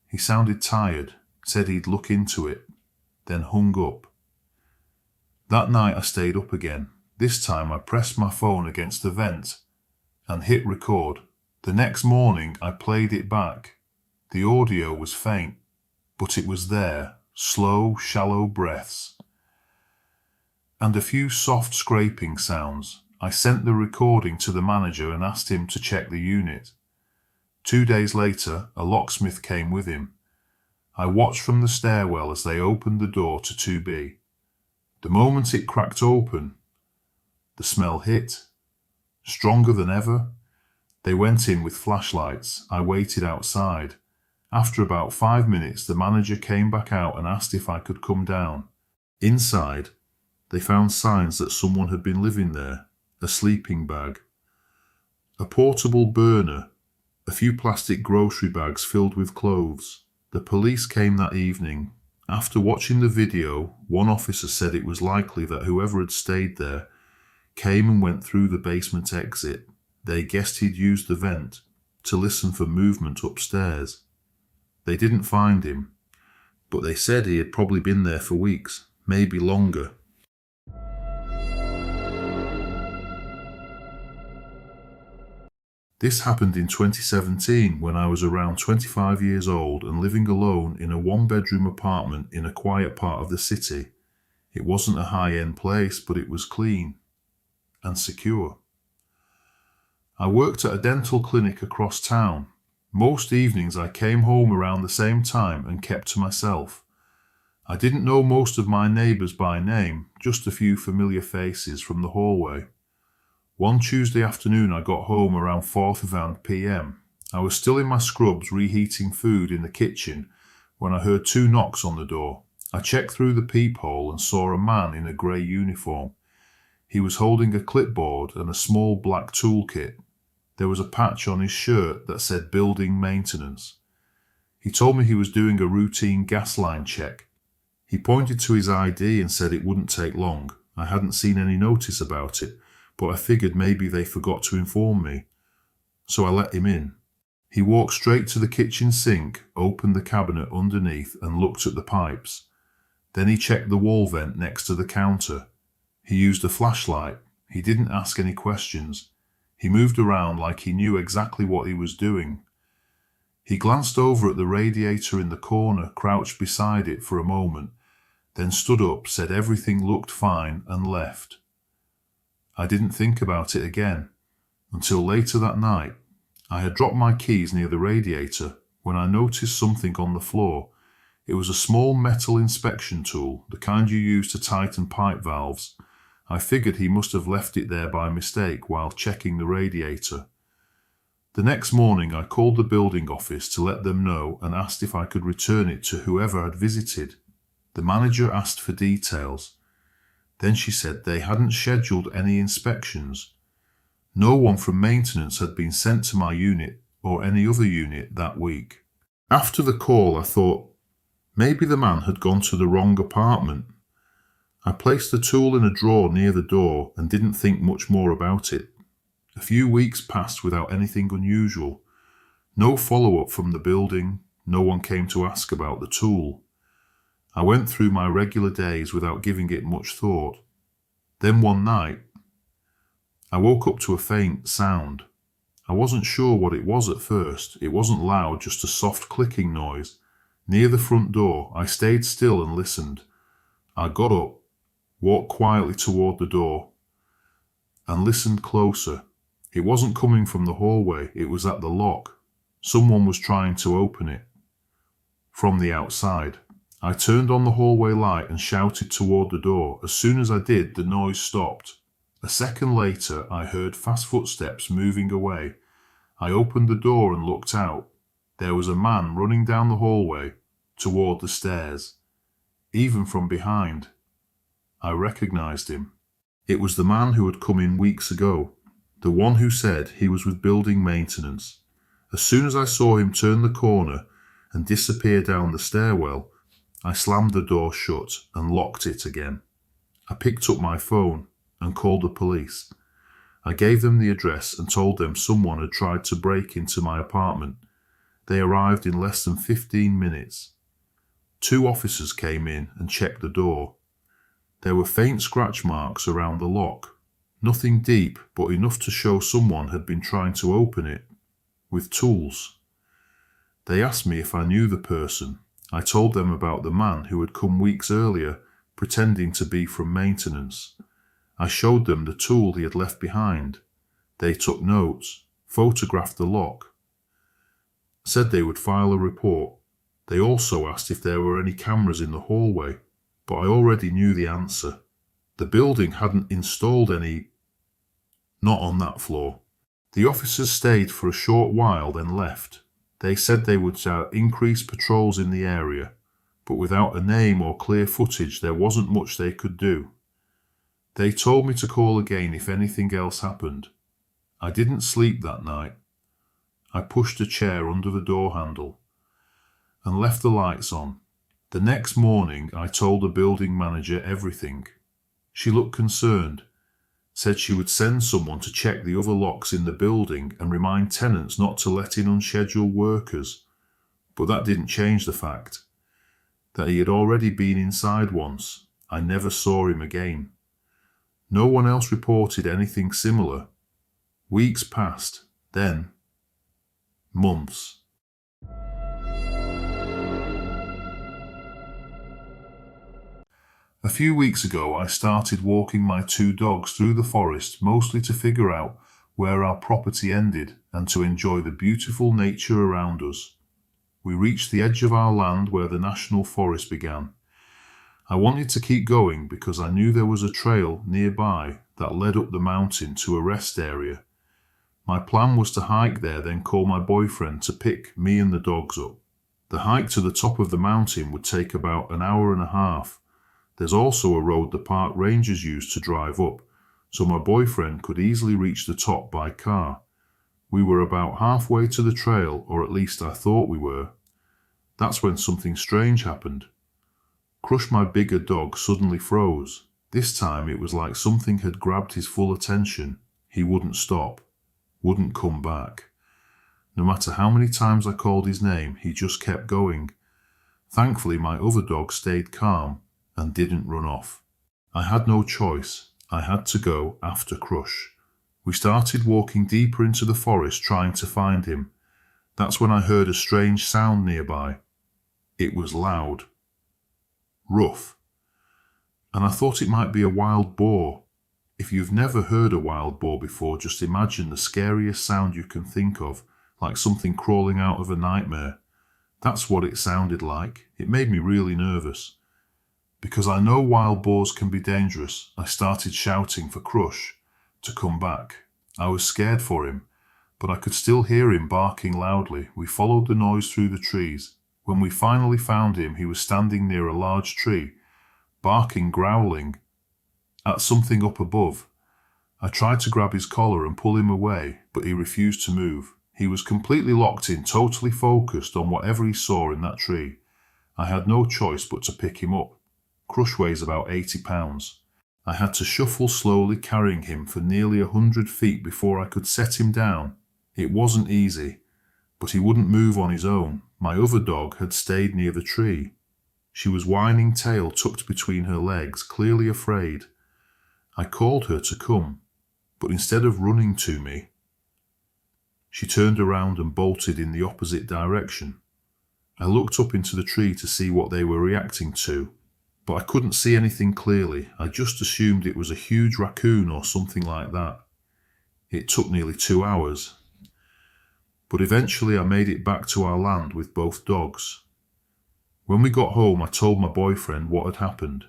He sounded tired, said he'd look into it, then hung up. That night I stayed up again. This time I pressed my phone against the vent and hit record. The next morning I played it back. The audio was faint, but it was there, slow, shallow breaths, and a few soft scraping sounds. I sent the recording to the manager and asked him to check the unit. 2 days later, a locksmith came with him. I watched from the stairwell as they opened the door to 2B. The moment it cracked open, the smell hit, stronger than ever. They went in with flashlights. I waited outside. After about 5 minutes, the manager came back out and asked if I could come down. Inside, they found signs that someone had been living there. A sleeping bag, a portable burner, a few plastic grocery bags filled with clothes. The police came that evening. After watching the video, one officer said it was likely that whoever had stayed there came and went through the basement exit. They guessed he'd used the vent to listen for movement upstairs. They didn't find him, but they said he had probably been there for weeks, maybe longer. This happened in 2017 when I was around 25 years old and living alone in a one-bedroom apartment in a quiet part of the city. It wasn't a high-end place, but it was clean and secure. I worked at a dental clinic across town. Most evenings I came home around the same time and kept to myself. I didn't know most of my neighbours by name, just a few familiar faces from the hallway. One Tuesday afternoon I got home around 4:30 p.m. I was still in my scrubs reheating food in the kitchen when I heard 2 knocks on the door. I checked through the peephole and saw a man in a grey uniform. He was holding a clipboard and a small black toolkit. There was a patch on his shirt that said building maintenance. He told me he was doing a routine gas line check. He pointed to his ID and said it wouldn't take long. I hadn't seen any notice about it, but I figured maybe they forgot to inform me. So I let him in. He walked straight to the kitchen sink, opened the cabinet underneath and looked at the pipes. Then he checked the wall vent next to the counter. He used a flashlight. He didn't ask any questions. He moved around like he knew exactly what he was doing. He glanced over at the radiator in the corner, crouched beside it for a moment, then stood up, said everything looked fine, and left. I didn't think about it again until later that night. I had dropped my keys near the radiator when I noticed something on the floor. It was a small metal inspection tool, the kind you use to tighten pipe valves. I figured he must have left it there by mistake while checking the radiator. The next morning I called the building office to let them know and asked if I could return it to whoever had visited. The manager asked for details. Then she said they hadn't scheduled any inspections. No one from maintenance had been sent to my unit or any other unit that week. After the call I thought, maybe the man had gone to the wrong apartment. I placed the tool in a drawer near the door and didn't think much more about it. A few weeks passed without anything unusual. No follow-up from the building. No one came to ask about the tool. I went through my regular days without giving it much thought. Then one night, I woke up to a faint sound. I wasn't sure what it was at first. It wasn't loud, just a soft clicking noise. Near the front door, I stayed still and listened. I got up, walked quietly toward the door, and listened closer. It wasn't coming from the hallway, it was at the lock. Someone was trying to open it from the outside. I turned on the hallway light and shouted toward the door. As soon as I did, the noise stopped. A second later, I heard fast footsteps moving away. I opened the door and looked out. There was a man running down the hallway toward the stairs. Even from behind, I recognized him. It was the man who had come in weeks ago, the one who said he was with building maintenance. As soon as I saw him turn the corner and disappear down the stairwell, I slammed the door shut and locked it again. I picked up my phone and called the police. I gave them the address and told them someone had tried to break into my apartment. They arrived in less than 15 minutes. 2 officers came in and checked the door. There were faint scratch marks around the lock. Nothing deep, but enough to show someone had been trying to open it with tools. They asked me if I knew the person. I told them about the man who had come weeks earlier, pretending to be from maintenance. I showed them the tool he had left behind. They took notes, photographed the lock, said they would file a report. They also asked if there were any cameras in the hallway, but I already knew the answer. The building hadn't installed any, not on that floor. The officers stayed for a short while, then left. They said they would increase patrols in the area, but without a name or clear footage, there wasn't much they could do. They told me to call again if anything else happened. I didn't sleep that night. I pushed a chair under the door handle and left the lights on. The next morning, I told the building manager everything. She looked concerned, said she would send someone to check the other locks in the building and remind tenants not to let in unscheduled workers. But that didn't change the fact that he had already been inside once. I never saw him again. No one else reported anything similar. Weeks passed. Then, months. A few weeks ago, I started walking my 2 dogs through the forest, mostly to figure out where our property ended and to enjoy the beautiful nature around us. We reached the edge of our land where the national forest began. I wanted to keep going because I knew there was a trail nearby that led up the mountain to a rest area. My plan was to hike there, then call my boyfriend to pick me and the dogs up. The hike to the top of the mountain would take about an hour and a half. There's also a road the park rangers use to drive up, so my boyfriend could easily reach the top by car. We were about halfway to the trail, or at least I thought we were. That's when something strange happened. Crush, my bigger dog, suddenly froze. This time it was like something had grabbed his full attention. He wouldn't stop, wouldn't come back. No matter how many times I called his name, he just kept going. Thankfully, my other dog stayed calm and didn't run off. I had no choice. I had to go after Crush. We started walking deeper into the forest trying to find him. That's when I heard a strange sound nearby. It was loud, rough, and I thought it might be a wild boar. If you've never heard a wild boar before, just imagine the scariest sound you can think of, like something crawling out of a nightmare. That's what it sounded like. It made me really nervous. Because I know wild boars can be dangerous, I started shouting for Crush to come back. I was scared for him, but I could still hear him barking loudly. We followed the noise through the trees. When we finally found him, he was standing near a large tree, barking, growling at something up above. I tried to grab his collar and pull him away, but he refused to move. He was completely locked in, totally focused on whatever he saw in that tree. I had no choice but to pick him up. Crush weighs about 80 pounds. I had to shuffle slowly, carrying him for nearly 100 feet before I could set him down. It wasn't easy, but he wouldn't move on his own. My other dog had stayed near the tree. She was whining, tail tucked between her legs, clearly afraid. I called her to come, but instead of running to me, she turned around and bolted in the opposite direction. I looked up into the tree to see what they were reacting to, but I couldn't see anything clearly. I just assumed it was a huge raccoon or something like that. It took nearly 2 hours, but eventually I made it back to our land with both dogs. When we got home, I told my boyfriend what had happened.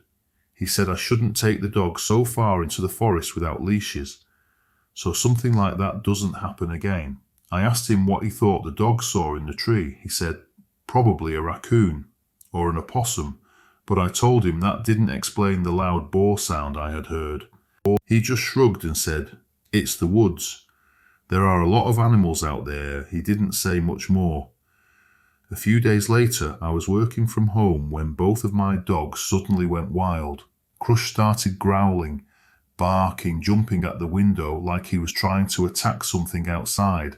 He said I shouldn't take the dogs so far into the forest without leashes, so something like that doesn't happen again. I asked him what he thought the dogs saw in the tree. He said, probably a raccoon or an opossum, but I told him that didn't explain the loud boar sound I had heard. He just shrugged and said, it's the woods. There are a lot of animals out there. He didn't say much more. A few days later, I was working from home when both of my dogs suddenly went wild. Crush started growling, barking, jumping at the window like he was trying to attack something outside.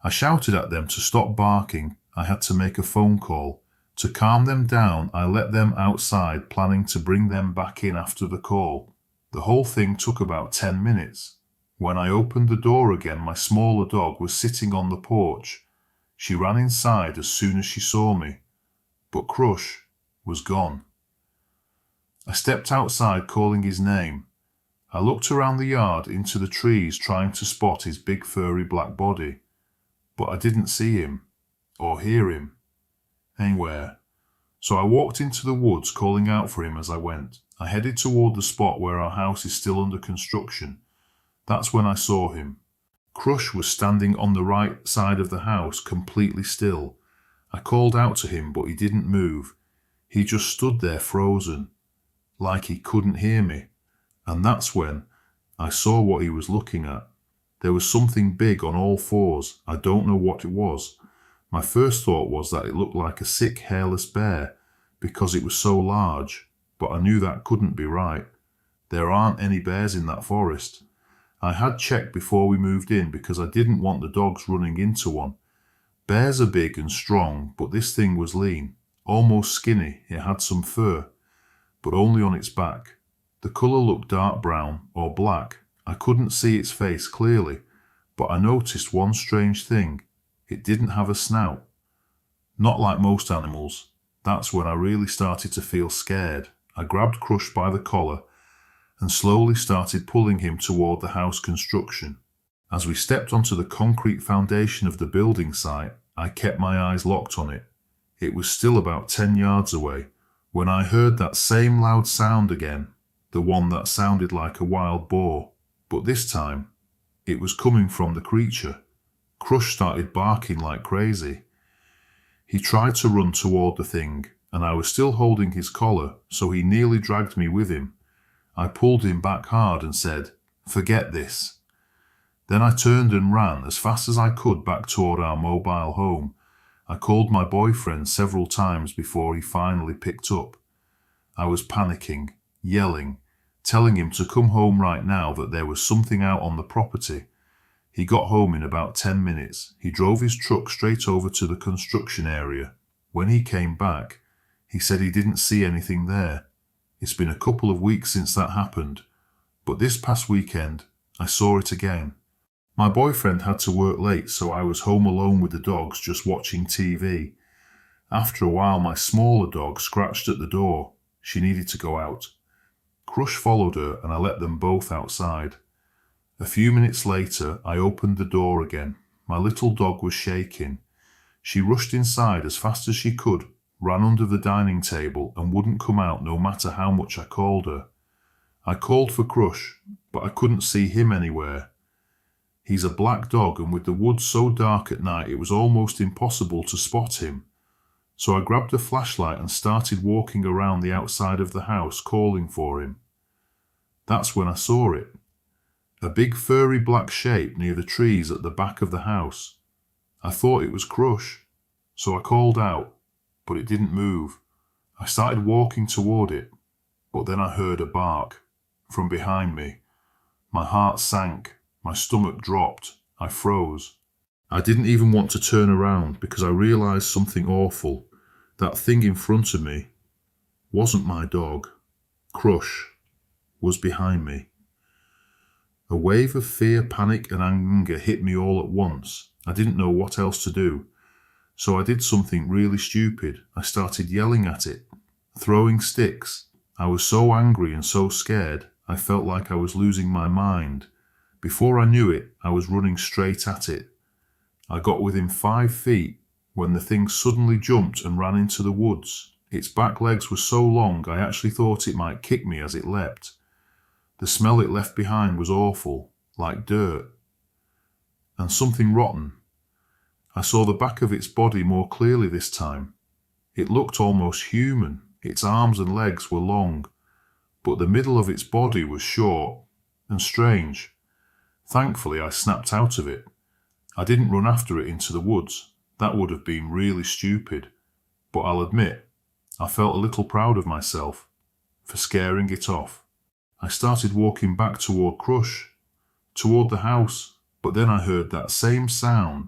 I shouted at them to stop barking. I had to make a phone call. To calm them down, I let them outside, planning to bring them back in after the call. The whole thing took about 10 minutes. When I opened the door again, my smaller dog was sitting on the porch. She ran inside as soon as she saw me, but Crush was gone. I stepped outside, calling his name. I looked around the yard into the trees, trying to spot his big furry black body, but I didn't see him or hear him anywhere. So I walked into the woods, calling out for him as I went. I headed toward the spot where our house is still under construction. That's when I saw him. Crush was standing on the right side of the house, completely still. I called out to him, but he didn't move. He just stood there frozen, like he couldn't hear me. And that's when I saw what he was looking at. There was something big on all fours. I don't know what it was. My first thought was that it looked like a sick, hairless bear because it was so large, but I knew that couldn't be right. There aren't any bears in that forest. I had checked before we moved in because I didn't want the dogs running into one. Bears are big and strong, but this thing was lean, almost skinny. It had some fur, but only on its back. The colour looked dark brown or black. I couldn't see its face clearly, But I noticed one strange thing. It didn't have a snout. Not like most animals. That's when I really started to feel scared. I grabbed Crush by the collar and slowly started pulling him toward the house construction. As we stepped onto the concrete foundation of the building site, I kept my eyes locked on it. It was still about 10 yards away when I heard that same loud sound again, the one that sounded like a wild boar. But this time, it was coming from the creature. Crush started barking like crazy. He tried to run toward the thing, and I was still holding his collar, so he nearly dragged me with him. I pulled him back hard and said, "Forget this." Then I turned and ran as fast as I could back toward our mobile home. I called my boyfriend several times before he finally picked up. I was panicking, yelling, telling him to come home right now, that there was something out on the property. He got home in about 10 minutes. He drove his truck straight over to the construction area. When he came back, he said he didn't see anything there. It's been a couple of weeks since that happened, but this past weekend, I saw it again. My boyfriend had to work late, so I was home alone with the dogs just watching TV. After a while, my smaller dog scratched at the door. She needed to go out. Crush followed her and I let them both outside. A few minutes later, I opened the door again. My little dog was shaking. She rushed inside as fast as she could, ran under the dining table and wouldn't come out no matter how much I called her. I called for Crush, but I couldn't see him anywhere. He's a black dog, and with the woods so dark at night, it was almost impossible to spot him. So I grabbed a flashlight and started walking around the outside of the house, calling for him. That's when I saw it. A big furry black shape near the trees at the back of the house. I thought it was Crush, so I called out, but it didn't move. I started walking toward it, but then I heard a bark from behind me. My heart sank. My stomach dropped. I froze. I didn't even want to turn around because I realized something awful. That thing in front of me wasn't my dog. Crush was behind me. A wave of fear, panic, and anger hit me all at once. I didn't know what else to do. So I did something really stupid. I started yelling at it, throwing sticks. I was so angry and so scared, I felt like I was losing my mind. Before I knew it, I was running straight at it. I got within 5 feet when the thing suddenly jumped and ran into the woods. Its back legs were so long I actually thought it might kick me as it leapt. The smell it left behind was awful, like dirt, and something rotten. I saw the back of its body more clearly this time. It looked almost human. Its arms and legs were long, but the middle of its body was short and strange. Thankfully, I snapped out of it. I didn't run after it into the woods. That would have been really stupid. But I'll admit, I felt a little proud of myself for scaring it off. I started walking back toward Crush, toward the house, but then I heard that same sound